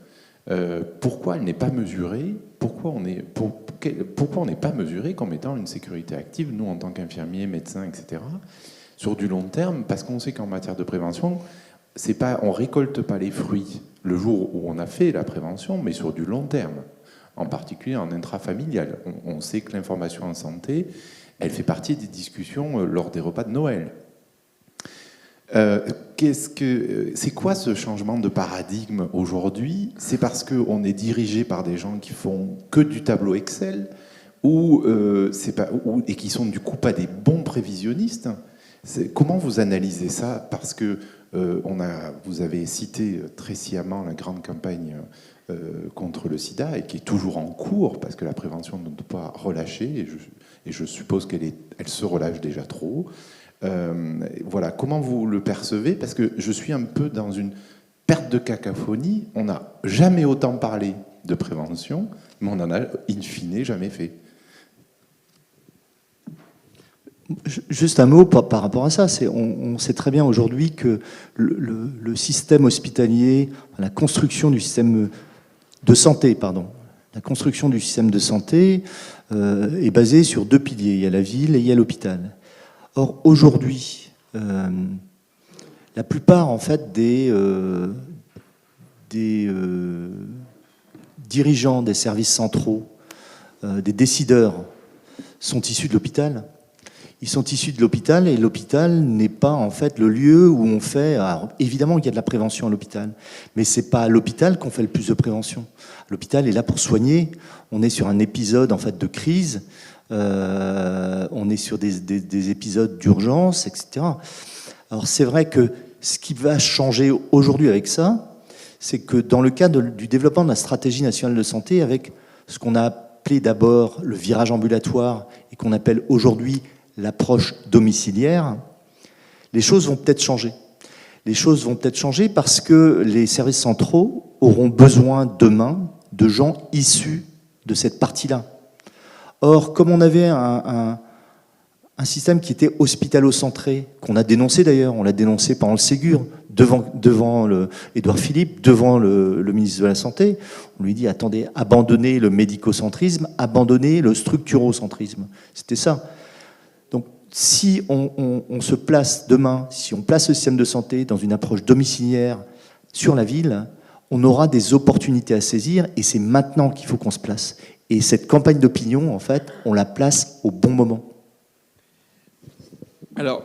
[SPEAKER 4] pourquoi elle n'est pas mesurée? Pourquoi on n'est pas mesuré comme étant une sécurité active, nous, en tant qu'infirmiers, médecins, etc., sur du long terme? Parce qu'on sait qu'en matière de prévention, on ne récolte pas les fruits le jour où on a fait la prévention, mais sur du long terme. En particulier en intrafamilial. On sait que l'information en santé, elle fait partie des discussions lors des repas de Noël. C'est quoi ce changement de paradigme aujourd'hui? C'est parce qu'on est dirigé par des gens qui font que du tableau Excel et qui sont du coup pas des bons prévisionnistes? Comment vous analysez ça? Parce que vous avez cité très sciemment la grande campagne contre le sida, et qui est toujours en cours, parce que la prévention ne doit pas relâcher, et je suppose qu'elle se relâche déjà trop. Voilà, comment vous le percevez? Parce que je suis un peu dans une perte de cacophonie. On n'a jamais autant parlé de prévention, mais on n'en a, in fine, jamais fait.
[SPEAKER 1] Juste un mot par rapport à ça. On sait très bien aujourd'hui que le système hospitalier, la construction du système de santé, la construction du système de santé est basée sur deux piliers. Il y a la ville et il y a l'hôpital. Or, aujourd'hui, la plupart en fait, des dirigeants des services centraux, des décideurs, sont issus de l'hôpital. Ils sont issus de l'hôpital, et l'hôpital n'est pas en fait le lieu où on fait... Alors, évidemment, il y a de la prévention à l'hôpital, mais c'est pas à l'hôpital qu'on fait le plus de prévention. L'hôpital est là pour soigner. On est sur un épisode en fait de crise. On est sur des épisodes d'urgence, etc. Alors c'est vrai que ce qui va changer aujourd'hui avec ça, c'est que dans le cadre du développement de la stratégie nationale de santé, avec ce qu'on a appelé d'abord le virage ambulatoire et qu'on appelle aujourd'hui l'approche domiciliaire, les choses vont peut-être changer. Les choses vont peut-être changer parce que les services centraux auront besoin demain de gens issus de cette partie-là. Or, comme on avait un système qui était hospitalo-centré, qu'on a dénoncé d'ailleurs, on l'a dénoncé pendant le Ségur, devant Édouard Philippe, devant le ministre de la Santé, on lui dit, attendez, abandonnez le médicocentrisme, abandonnez le structurocentrisme. C'était ça. Donc, si on se place demain, si on place le système de santé dans une approche domiciliaire sur la ville, on aura des opportunités à saisir, et c'est maintenant qu'il faut qu'on se place. Et cette campagne d'opinion, en fait, on la place au bon moment.
[SPEAKER 2] Alors,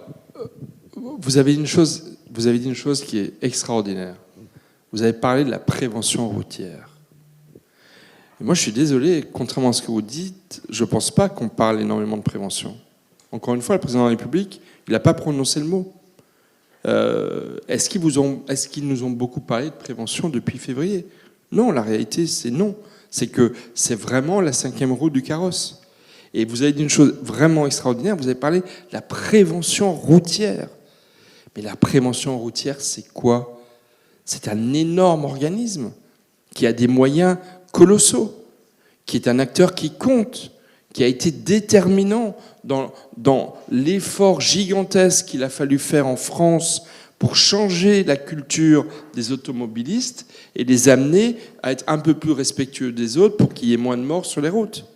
[SPEAKER 2] vous avez dit une chose qui est extraordinaire. Vous avez parlé de la prévention routière. Et moi, je suis désolé, contrairement à ce que vous dites, je ne pense pas qu'on parle énormément de prévention. Encore une fois, le président de la République, il n'a pas prononcé le mot. Est-ce qu'ils nous ont beaucoup parlé de prévention depuis février? Non, la réalité, c'est non. C'est que c'est vraiment la 5e roue du carrosse. Et vous avez dit une chose vraiment extraordinaire, vous avez parlé de la prévention routière. Mais la prévention routière, c'est quoi? C'est un énorme organisme qui a des moyens colossaux, qui est un acteur qui compte, qui a été déterminant dans l'effort gigantesque qu'il a fallu faire en France pour changer la culture des automobilistes et les amener à être un peu plus respectueux des autres pour qu'il y ait moins de morts sur les routes.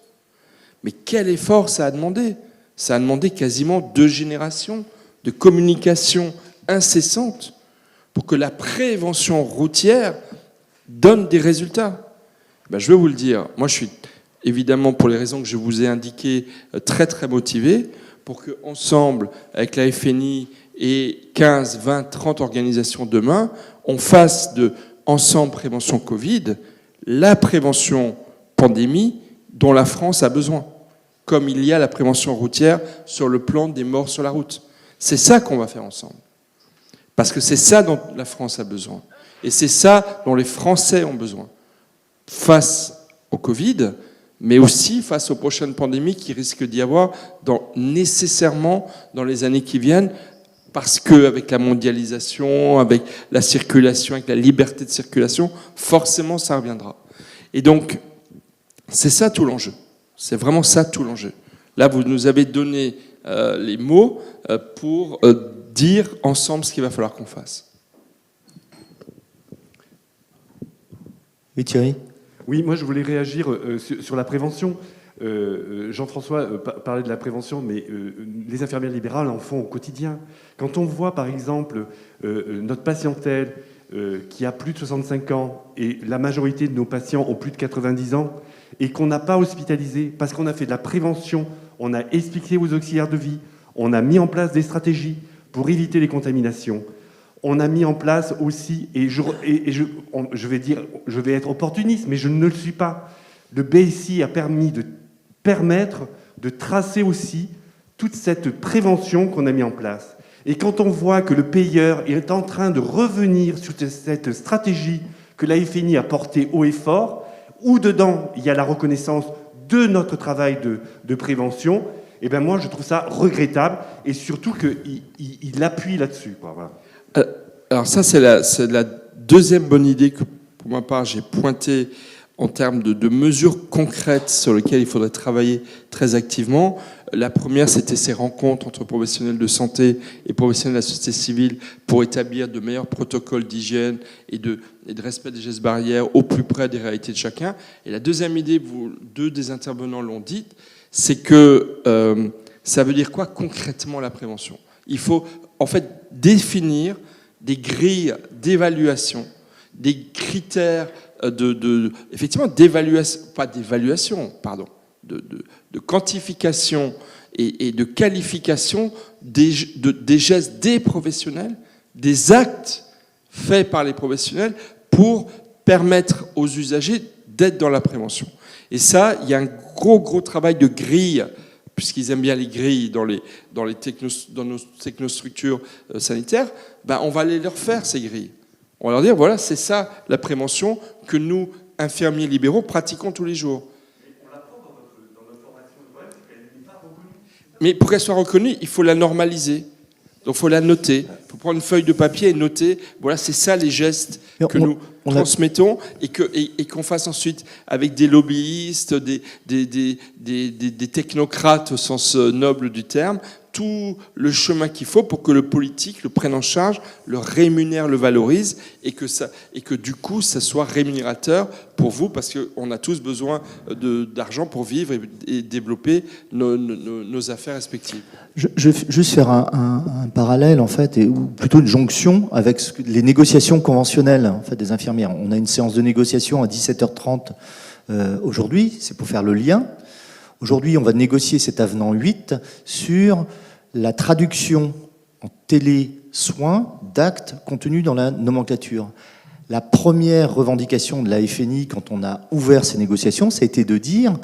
[SPEAKER 2] Mais quel effort ça a demandé? Ça a demandé quasiment 2 générations de communication incessante pour que la prévention routière donne des résultats. Ben, je vais vous le dire, moi je suis évidemment, pour les raisons que je vous ai indiquées, très très motivé pour qu'ensemble, avec la FNI et 15, 20, 30 organisations demain, on fasse de Ensemble Prévention Covid la prévention pandémie dont la France a besoin, comme il y a la prévention routière sur le plan des morts sur la route. C'est ça qu'on va faire ensemble. Parce que c'est ça dont la France a besoin. Et c'est ça dont les Français ont besoin. Face au Covid, mais aussi face aux prochaines pandémies qui risquent d'y avoir nécessairement dans les années qui viennent, parce qu'avec la mondialisation, avec la circulation, avec la liberté de circulation, forcément ça reviendra. Et donc, c'est ça tout l'enjeu. C'est vraiment ça tout l'enjeu. Là, vous nous avez donné les mots pour dire ensemble ce qu'il va falloir qu'on fasse.
[SPEAKER 1] Oui, Thierry ?
[SPEAKER 5] Oui, moi je voulais réagir sur la prévention. Jean-François parlait de la prévention, mais les infirmières libérales en font au quotidien. Quand on voit par exemple notre patientèle qui a plus de 65 ans et la majorité de nos patients ont plus de 90 ans et qu'on n'a pas hospitalisé parce qu'on a fait de la prévention, on a expliqué aux auxiliaires de vie, on a mis en place des stratégies pour éviter les contaminations. On a mis en place aussi, je vais être opportuniste, mais je ne le suis pas. Le BSI a permettre de tracer aussi toute cette prévention qu'on a mis en place. Et quand on voit que le payeur est en train de revenir sur cette stratégie que la FNI a portée haut et fort, où dedans il y a la reconnaissance de notre travail de prévention, et ben moi je trouve ça regrettable et surtout qu'il appuie là-dessus, quoi, voilà.
[SPEAKER 2] Alors ça, c'est la deuxième bonne idée que, pour ma part, j'ai pointée en termes de mesures concrètes sur lesquelles il faudrait travailler très activement. La première, c'était ces rencontres entre professionnels de santé et professionnels de la société civile pour établir de meilleurs protocoles d'hygiène et de respect des gestes barrières au plus près des réalités de chacun. Et la deuxième idée, deux des intervenants l'ont dit, c'est que ça veut dire quoi concrètement la prévention? Il faut en fait définir des grilles d'évaluation, des critères effectivement d'évaluation, pas d'évaluation, pardon, de quantification et de qualification des gestes des professionnels, des actes faits par les professionnels pour permettre aux usagers d'être dans la prévention. Et ça, il y a un gros travail de grille, puisqu'ils aiment bien les grilles dans nos technostructures sanitaires, ben on va aller leur faire ces grilles. On va leur dire, voilà, c'est ça la prévention que nous, infirmiers libéraux, pratiquons tous les jours.
[SPEAKER 5] On l'apprend dans notre formation, le problème, c'est qu'elle n'est pas reconnue.
[SPEAKER 2] Mais pour qu'elle soit reconnue, il faut la normaliser. Donc il faut la noter. Il faut prendre une feuille de papier et noter. Voilà, c'est ça les gestes que nous transmettons et qu'on fasse ensuite avec des lobbyistes, des technocrates au sens noble du terme, tout le chemin qu'il faut pour que le politique le prenne en charge, le rémunère, le valorise et que du coup ça soit rémunérateur pour vous parce qu'on a tous besoin d'argent pour vivre et développer nos affaires respectives.
[SPEAKER 1] Je vais juste faire un parallèle en fait, ou plutôt une jonction avec les négociations conventionnelles en fait, des infirmières. On a une séance de négociation à 17h30 aujourd'hui, c'est pour faire le lien. Aujourd'hui, on va négocier cet avenant 8 sur la traduction en télésoins d'actes contenus dans la nomenclature. La première revendication de la FNI, quand on a ouvert ces négociations, ça a été de dire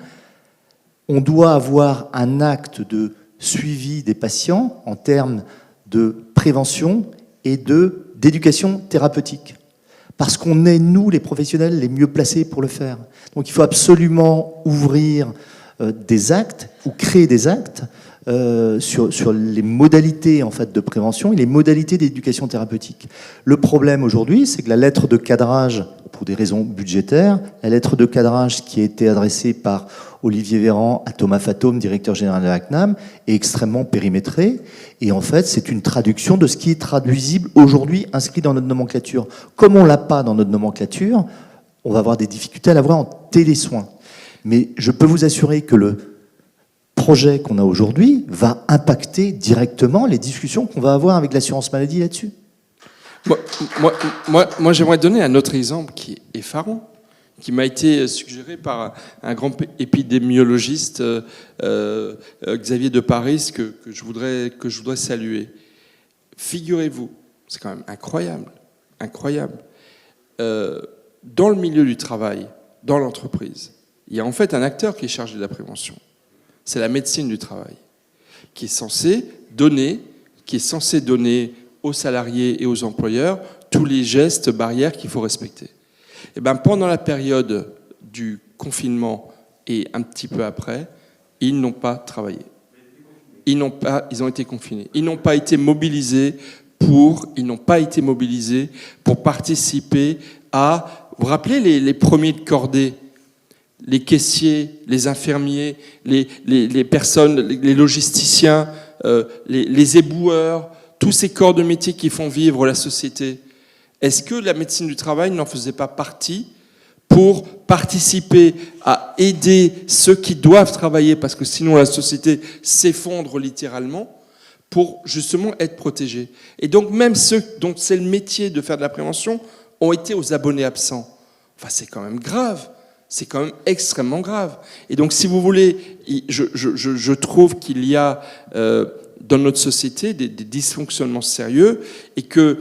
[SPEAKER 1] on doit avoir un acte de suivi des patients en termes de prévention et d'éducation thérapeutique. Parce qu'on est, nous, les professionnels, les mieux placés pour le faire. Donc il faut absolument ouvrir des actes ou créer des actes sur les modalités en fait, de prévention et les modalités d'éducation thérapeutique. Le problème aujourd'hui, c'est que la lettre de cadrage, pour des raisons budgétaires, la lettre de cadrage qui a été adressée par Olivier Véran à Thomas Fatome, directeur général de la CNAM, est extrêmement périmétrée. Et en fait, c'est une traduction de ce qui est traduisible aujourd'hui, inscrit dans notre nomenclature. Comme on ne l'a pas dans notre nomenclature, on va avoir des difficultés à l'avoir en télésoins. Mais je peux vous assurer que le projet qu'on a aujourd'hui va impacter directement les discussions qu'on va avoir avec l'assurance maladie là-dessus.
[SPEAKER 2] Moi, j'aimerais donner un autre exemple qui est effarant, qui m'a été suggéré par un grand épidémiologiste, Xavier de Paris, que je voudrais saluer. Figurez-vous, c'est quand même incroyable, dans le milieu du travail, dans l'entreprise, il y a en fait un acteur qui est chargé de la prévention. C'est la médecine du travail, qui est censée donner aux salariés et aux employeurs tous les gestes barrières qu'il faut respecter. Et bien, pendant la période du confinement et un petit peu après, ils n'ont pas travaillé. Ils ont été confinés. Ils n'ont pas été mobilisés pour participer à... Vous vous rappelez les premiers de cordée, les caissiers, les infirmiers, les personnes, les logisticiens, les éboueurs, tous ces corps de métier qui font vivre la société. Est-ce que la médecine du travail n'en faisait pas partie pour participer à aider ceux qui doivent travailler, parce que sinon la société s'effondre littéralement, pour justement être protégés? Et donc même ceux dont c'est le métier de faire de la prévention ont été aux abonnés absents. Enfin, c'est quand même grave. C'est quand même extrêmement grave. Et donc, si vous voulez, je trouve qu'il y a dans notre société des dysfonctionnements sérieux et que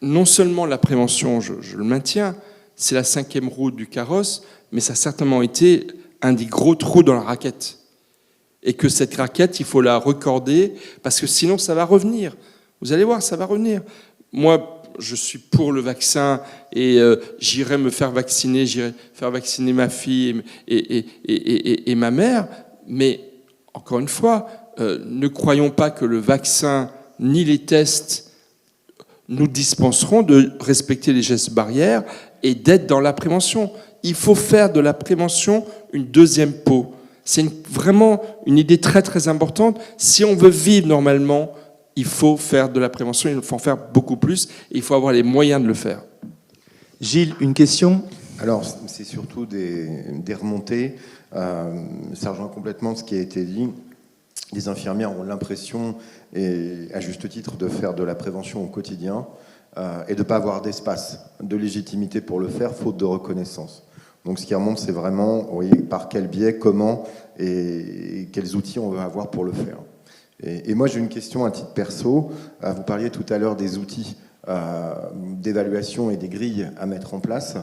[SPEAKER 2] non seulement la prévention, je le maintiens, c'est la 5e roue du carrosse, mais ça a certainement été un des gros trous dans la raquette. Et que cette raquette, il faut la recorder parce que sinon, ça va revenir. Vous allez voir, ça va revenir. Moi, je suis pour le vaccin et j'irai me faire vacciner, j'irai faire vacciner ma fille et ma mère. Mais encore une fois, ne croyons pas que le vaccin ni les tests nous dispenseront de respecter les gestes barrières et d'être dans la prévention. Il faut faire de la prévention une deuxième peau. C'est vraiment une idée très très importante. Si on veut vivre normalement, il faut faire de la prévention, il faut en faire beaucoup plus, et il faut avoir les moyens de le faire.
[SPEAKER 1] Gilles, une question ?
[SPEAKER 3] Alors, c'est surtout des remontées. Ça rejoint complètement ce qui a été dit. Les infirmières ont l'impression, et à juste titre, de faire de la prévention au quotidien et de ne pas avoir d'espace, de légitimité pour le faire, faute de reconnaissance. Donc ce qui remonte, c'est vraiment, oui, par quel biais, comment et quels outils on va avoir pour le faire. Et moi, j'ai une question à titre perso. Vous parliez tout à l'heure des outils d'évaluation et des grilles à mettre en place.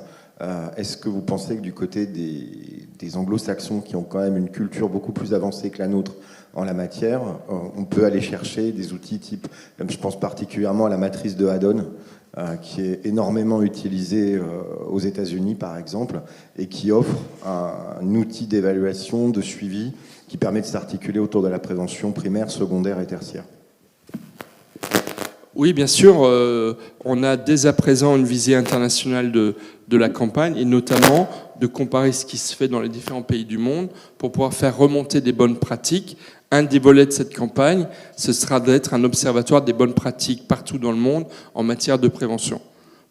[SPEAKER 3] Est-ce que vous pensez que du côté des anglo-saxons, qui ont quand même une culture beaucoup plus avancée que la nôtre en la matière. On peut aller chercher des outils type, je pense particulièrement à la matrice de Haddon, qui est énormément utilisée aux États-Unis par exemple, et qui offre un outil d'évaluation, de suivi, qui permet de s'articuler autour de la prévention primaire, secondaire et tertiaire.
[SPEAKER 2] Oui, bien sûr, on a dès à présent une visée internationale de la campagne, et notamment de comparer ce qui se fait dans les différents pays du monde pour pouvoir faire remonter des bonnes pratiques. Un des volets de cette campagne, ce sera d'être un observatoire des bonnes pratiques partout dans le monde en matière de prévention,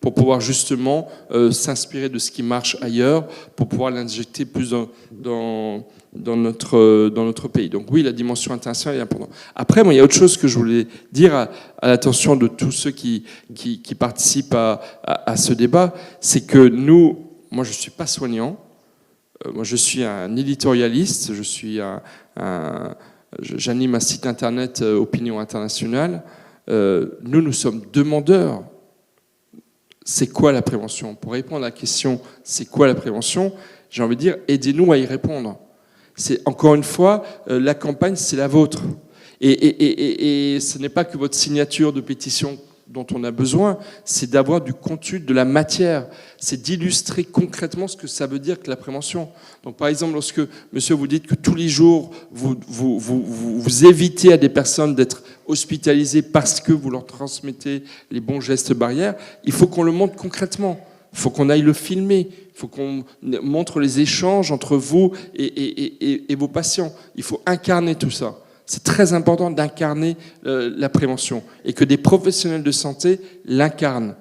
[SPEAKER 2] pour pouvoir justement s'inspirer de ce qui marche ailleurs, pour pouvoir l'injecter plus dans notre pays. Donc oui, la dimension internationale est importante. Après, moi, il y a autre chose que je voulais dire à l'attention de tous ceux qui participent à ce débat, c'est que nous, moi je ne suis pas soignant, moi je suis un éditorialiste, j'anime un site internet Opinion Internationale. Nous sommes demandeurs. C'est quoi la prévention? Pour répondre à la question, c'est quoi la prévention? J'ai envie de dire, aidez-nous à y répondre. C'est encore une fois, la campagne, c'est la vôtre. Et ce n'est pas que votre signature de pétition dont on a besoin, c'est d'avoir du contenu, de la matière. C'est d'illustrer concrètement ce que ça veut dire que la prévention. Donc par exemple, lorsque, monsieur, vous dites que tous les jours, vous évitez à des personnes d'être hospitalisées parce que vous leur transmettez les bons gestes barrières, il faut qu'on le montre concrètement. Il faut qu'on aille le filmer. Il faut qu'on montre les échanges entre vous et vos patients. Il faut incarner tout ça. C'est très important d'incarner la prévention et que des professionnels de santé l'incarnent.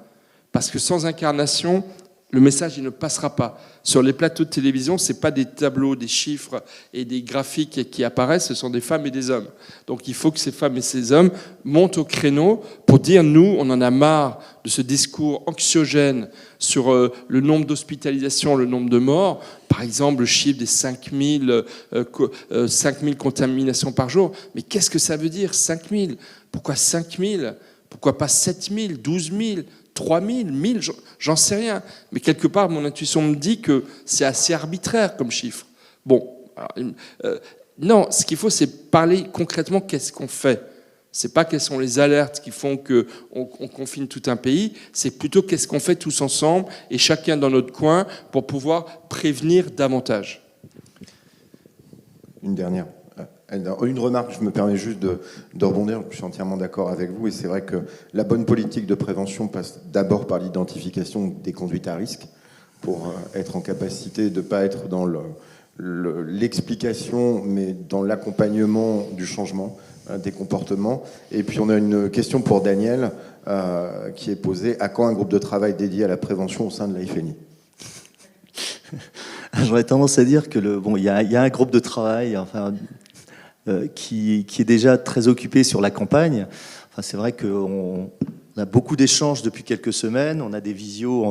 [SPEAKER 2] Parce que sans incarnation, le message il ne passera pas. Sur les plateaux de télévision, ce n'est pas des tableaux, des chiffres et des graphiques qui apparaissent, ce sont des femmes et des hommes. Donc il faut que ces femmes et ces hommes montent au créneau pour dire, nous, on en a marre de ce discours anxiogène sur le nombre d'hospitalisations, le nombre de morts. Par exemple, le chiffre des 5000 contaminations par jour. Mais qu'est-ce que ça veut dire, 5000 ? Pourquoi 5000 ? Pourquoi pas 7000, 12000 3000, 1000, j'en sais rien. Mais quelque part, mon intuition me dit que c'est assez arbitraire comme chiffre. Bon, alors, non, ce qu'il faut, c'est parler concrètement qu'est-ce qu'on fait. C'est pas quelles sont les alertes qui font qu'on confine tout un pays, c'est plutôt qu'est-ce qu'on fait tous ensemble et chacun dans notre coin pour pouvoir prévenir davantage.
[SPEAKER 3] Une dernière. Une remarque, je me permets juste de rebondir, je suis entièrement d'accord avec vous, et c'est vrai que la bonne politique de prévention passe d'abord par l'identification des conduites à risque, pour être en capacité de ne pas être dans l'explication, mais dans l'accompagnement du changement des comportements. Et puis on a une question pour Daniel, qui est posée, à quand un groupe de travail dédié à la prévention au sein de la FNI ?
[SPEAKER 1] J'aurais tendance à dire que il y a un groupe de travail, enfin, qui est déjà très occupé sur la campagne. Enfin, c'est vrai qu'on a beaucoup d'échanges depuis quelques semaines. On a des visios,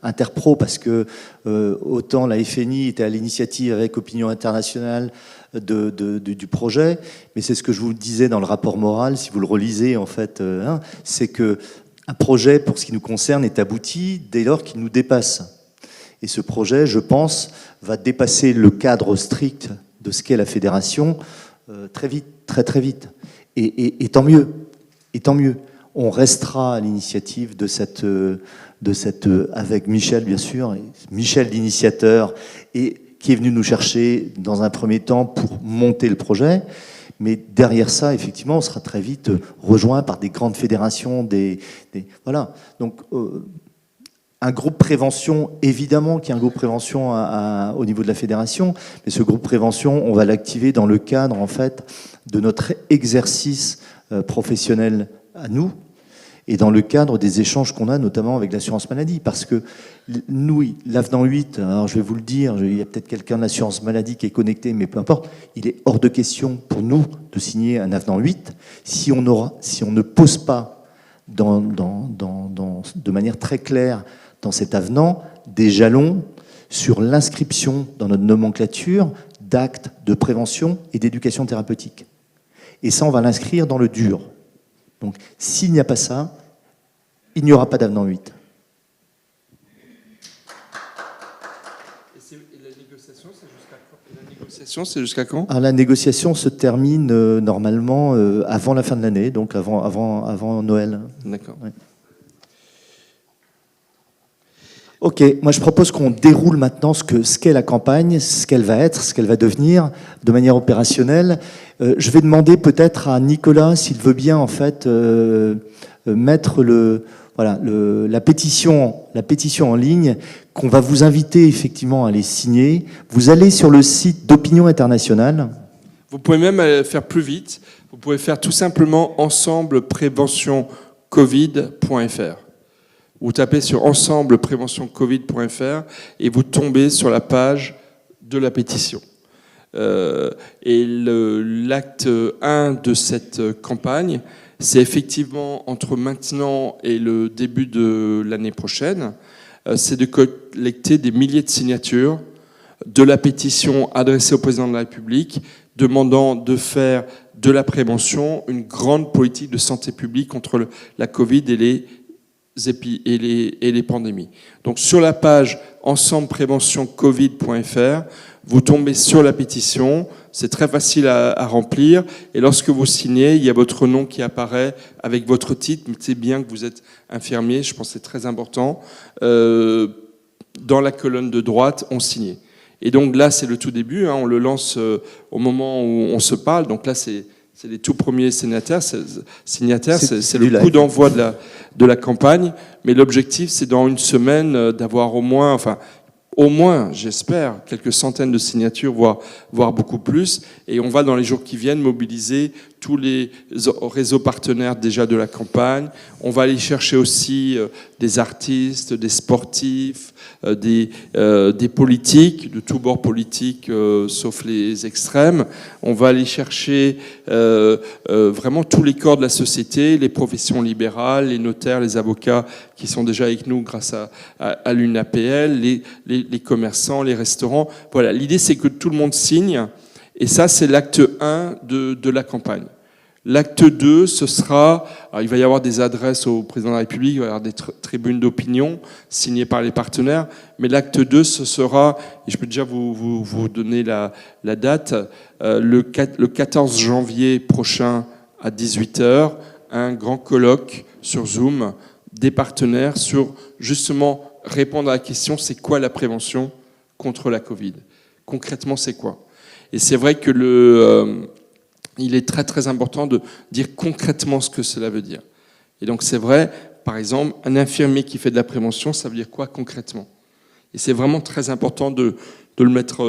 [SPEAKER 1] interpro, parce que autant la FNI était à l'initiative avec Opinion Internationale du projet, mais c'est ce que je vous disais dans le rapport moral, si vous le relisez, en fait, c'est que un projet, pour ce qui nous concerne, est abouti dès lors qu'il nous dépasse. Et ce projet, je pense, va dépasser le cadre strict de ce qu'est la fédération très vite, très vite. Et tant mieux. Et tant mieux. On restera à l'initiative de cette avec Michel, bien sûr, Michel l'initiateur, et qui est venu nous chercher dans un premier temps pour monter le projet. Mais derrière ça, effectivement, on sera très vite rejoint par des grandes fédérations, voilà. Donc, un groupe prévention, évidemment qu'il y a un groupe prévention au niveau de la fédération, mais ce groupe prévention, on va l'activer dans le cadre, en fait, de notre exercice professionnel à nous, et dans le cadre des échanges qu'on a, notamment avec l'assurance maladie. Parce que nous, l'avenant 8, alors je vais vous le dire, il y a peut-être quelqu'un de l'assurance maladie qui est connecté, mais peu importe, il est hors de question pour nous de signer un avenant 8 si on ne pose pas de manière très claire dans cet avenant des jalons sur l'inscription dans notre nomenclature d'actes de prévention et d'éducation thérapeutique. Et ça, on va l'inscrire dans le dur. Donc, s'il n'y a pas ça, il n'y aura pas d'avenant 8.
[SPEAKER 2] Et la négociation, c'est jusqu'à quand ? La négociation, c'est jusqu'à quand?
[SPEAKER 1] Alors, la négociation se termine normalement avant la fin de l'année, donc avant Noël.
[SPEAKER 2] D'accord.
[SPEAKER 1] Ouais. Ok, moi je propose qu'on déroule maintenant ce qu'est la campagne, ce qu'elle va être, ce qu'elle va devenir de manière opérationnelle. Je vais demander peut-être à Nicolas s'il veut bien en fait mettre la pétition en ligne, qu'on va vous inviter effectivement à les signer. Vous allez sur le site d'Opinion Internationale.
[SPEAKER 2] Vous pouvez même faire plus vite. Vous pouvez faire tout simplement ensemblepréventioncovid.fr. Vous tapez sur ensemblepréventioncovid.fr et vous tombez sur la page de la pétition. Et l'acte 1 de cette campagne, c'est effectivement entre maintenant et le début de l'année prochaine, c'est de collecter des milliers de signatures de la pétition adressée au président de la République demandant de faire de la prévention une grande politique de santé publique contre la Covid et les pandémies. Donc sur la page ensemblepréventioncovid.fr, vous tombez sur la pétition, c'est très facile à remplir, et lorsque vous signez, il y a votre nom qui apparaît avec votre titre, mettez bien que vous êtes infirmier, je pense que c'est très important, dans la colonne de droite, on signe. Et donc là, c'est le tout début, on le lance au moment où on se parle, donc là, c'est les tout premiers signataires, c'est le coup d'envoi de la campagne, mais l'objectif, c'est dans une semaine d'avoir au moins, j'espère, quelques centaines de signatures, voire beaucoup plus, et on va dans les jours qui viennent mobiliser tous les réseaux partenaires déjà de la campagne. On va aller chercher aussi des artistes, des sportifs, des politiques, de tous bords politiques, sauf les extrêmes. On va aller chercher vraiment tous les corps de la société, les professions libérales, les notaires, les avocats qui sont déjà avec nous grâce à l'UNAPL, les commerçants, les restaurants. Voilà, l'idée c'est que tout le monde signe, et ça c'est l'acte 1 de la campagne. L'acte 2, ce sera, alors il va y avoir des adresses au président de la République, il va y avoir des tribunes d'opinion signées par les partenaires, mais l'acte 2, ce sera, et je peux déjà vous donner la date, le 14 janvier prochain à 18h, un grand colloque sur Zoom des partenaires sur justement répondre à la question, c'est quoi la prévention contre la Covid? Concrètement, c'est quoi? Et c'est vrai que il est très très important de dire concrètement ce que cela veut dire. Et donc c'est vrai, par exemple, un infirmier qui fait de la prévention, ça veut dire quoi concrètement? Et c'est vraiment très important de le mettre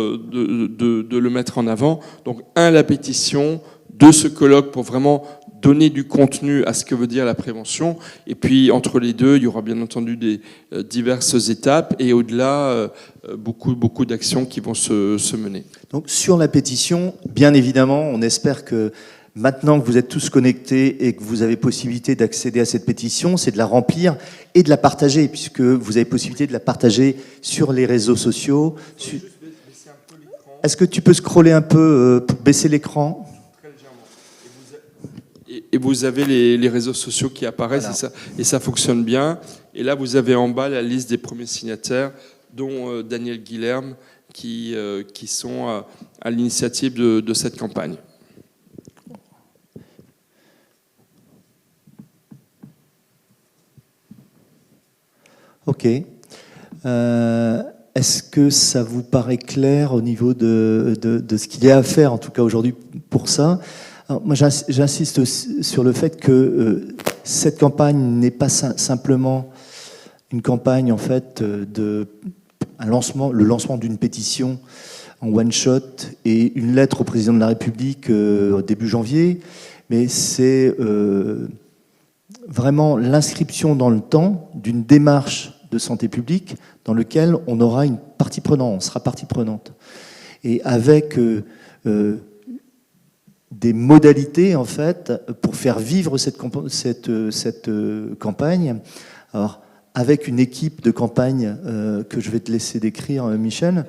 [SPEAKER 2] en avant. Donc la pétition, 2 ce colloque pour vraiment donner du contenu à ce que veut dire la prévention. Et puis entre les deux, il y aura bien entendu des diverses étapes et au-delà, beaucoup d'actions qui vont se mener.
[SPEAKER 1] Donc sur la pétition, bien évidemment, on espère que maintenant que vous êtes tous connectés et que vous avez possibilité d'accéder à cette pétition, c'est de la remplir et de la partager, puisque vous avez possibilité de la partager sur les réseaux sociaux. Est-ce que tu peux scroller un peu pour baisser l'écran ?
[SPEAKER 2] Et vous avez les réseaux sociaux qui apparaissent, voilà. Et ça fonctionne bien. Et là, vous avez en bas la liste des premiers signataires, dont Daniel Guilherme, qui sont à l'initiative de cette campagne.
[SPEAKER 1] Ok. Est-ce que ça vous paraît clair au niveau de ce qu'il y a à faire, en tout cas aujourd'hui, pour ça ? Alors, moi, j'insiste sur le fait que cette campagne n'est pas simplement une campagne, en fait, le lancement d'une pétition en one shot et une lettre au président de la République début janvier, mais c'est vraiment l'inscription dans le temps d'une démarche de santé publique dans lequel on aura une partie prenante, on sera partie prenante, et avec des modalités en fait pour faire vivre cette campagne. Alors avec une équipe de campagne que je vais te laisser décrire, Michel,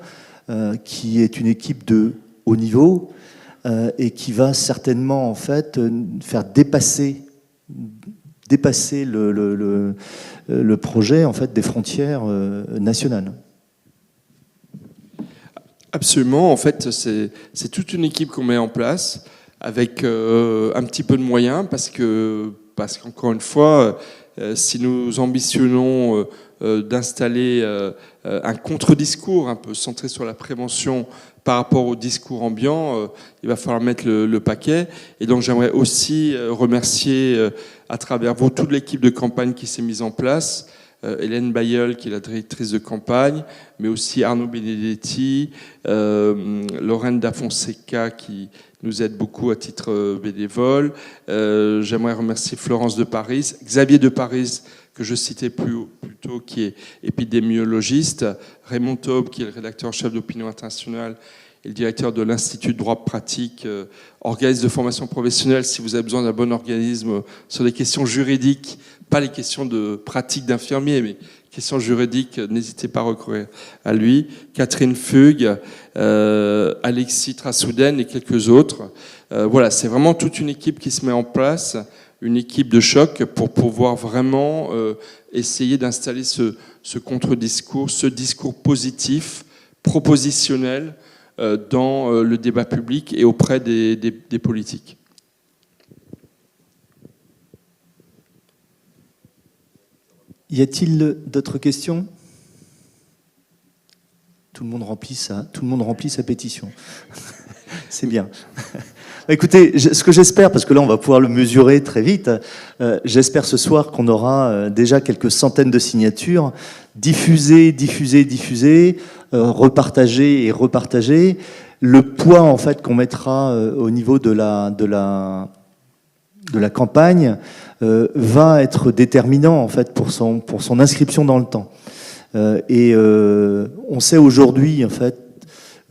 [SPEAKER 1] qui est une équipe de haut niveau et qui va certainement en fait faire dépasser le projet en fait des frontières nationales.
[SPEAKER 2] Absolument. En fait, c'est toute une équipe qu'on met en place avec un petit peu de moyens parce qu'encore une fois, si nous ambitionnons d'installer un contre-discours un peu centré sur la prévention par rapport au discours ambiant, il va falloir mettre le paquet. Et donc j'aimerais aussi remercier à travers vous toute l'équipe de campagne qui s'est mise en place. Hélène Bayeul, qui est la directrice de campagne, mais aussi Arnaud Benedetti, Lorraine Da Fonseca, qui nous aide beaucoup à titre bénévole. J'aimerais remercier Florence de Paris, Xavier de Paris, que je citais plus tôt, qui est épidémiologiste, Raymond Taube, qui est le rédacteur en chef d'Opinion Internationale et le directeur de l'Institut de droit pratique, organisme de formation professionnelle, si vous avez besoin d'un bon organisme sur des questions juridiques, pas les questions de pratique d'infirmier, mais questions juridiques, n'hésitez pas à recourir à lui. Catherine Fugue, Alexis Trassouden et quelques autres. Voilà, c'est vraiment toute une équipe qui se met en place, une équipe de choc pour pouvoir vraiment essayer d'installer ce contre-discours, ce discours positif, propositionnel, dans le débat public et auprès des politiques.
[SPEAKER 1] Y a-t-il d'autres questions ? Tout le monde remplit sa pétition. C'est bien. Écoutez, ce que j'espère, parce que là on va pouvoir le mesurer très vite, j'espère ce soir qu'on aura déjà quelques centaines de signatures diffusées, repartagées et repartagées. Le poids en fait qu'on mettra au niveau de la campagne va être déterminant en fait pour son inscription dans le temps. On sait aujourd'hui en fait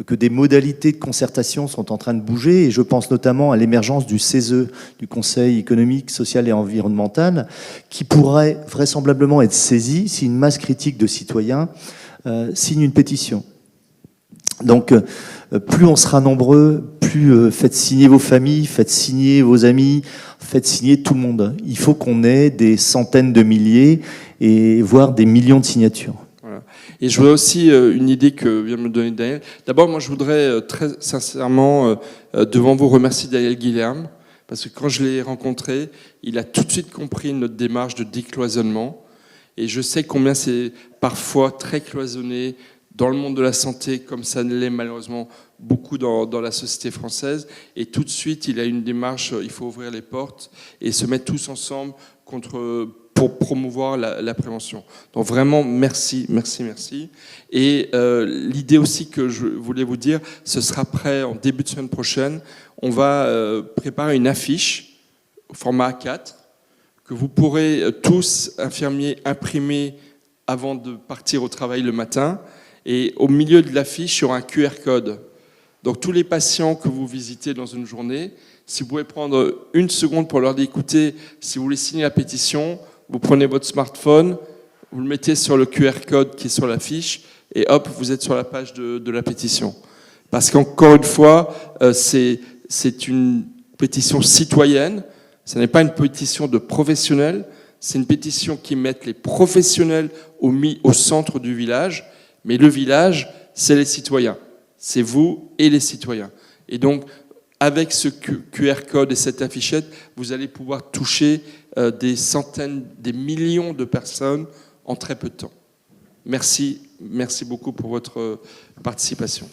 [SPEAKER 1] que des modalités de concertation sont en train de bouger, et je pense notamment à l'émergence du CESE, du Conseil économique, social et environnemental, qui pourrait vraisemblablement être saisi si une masse critique de citoyens signe une pétition. Donc, plus on sera nombreux, plus faites signer vos familles, faites signer vos amis, faites signer tout le monde. Il faut qu'on ait des centaines de milliers, et voire des millions de signatures.
[SPEAKER 2] Et je voudrais aussi une idée que vient me donner Daniel. D'abord, moi, je voudrais très sincèrement devant vous remercier Daniel Guilherme, parce que quand je l'ai rencontré, il a tout de suite compris notre démarche de décloisonnement. Et je sais combien c'est parfois très cloisonné dans le monde de la santé, comme ça ne l'est malheureusement beaucoup dans la société française. Et tout de suite, il a une démarche, il faut ouvrir les portes et se mettre tous ensemble pour promouvoir la prévention. Donc vraiment, merci. Et l'idée aussi que je voulais vous dire, ce sera prêt en début de semaine prochaine. On va préparer une affiche au format A4 que vous pourrez tous, infirmiers, imprimer avant de partir au travail le matin. Et au milieu de l'affiche, il y aura un QR code. Donc tous les patients que vous visitez dans une journée, si vous pouvez prendre une seconde pour leur dire, écoutez, si vous voulez signer la pétition, vous prenez votre smartphone, vous le mettez sur le QR code qui est sur l'affiche, et hop, vous êtes sur la page de la pétition. Parce qu'encore une fois, c'est une pétition citoyenne, ce n'est pas une pétition de professionnels, c'est une pétition qui met les professionnels au centre du village, mais le village, c'est les citoyens. C'est vous et les citoyens. Et donc, avec ce QR code et cette affichette, vous allez pouvoir toucher des centaines, des millions de personnes en très peu de temps. Merci beaucoup pour votre participation.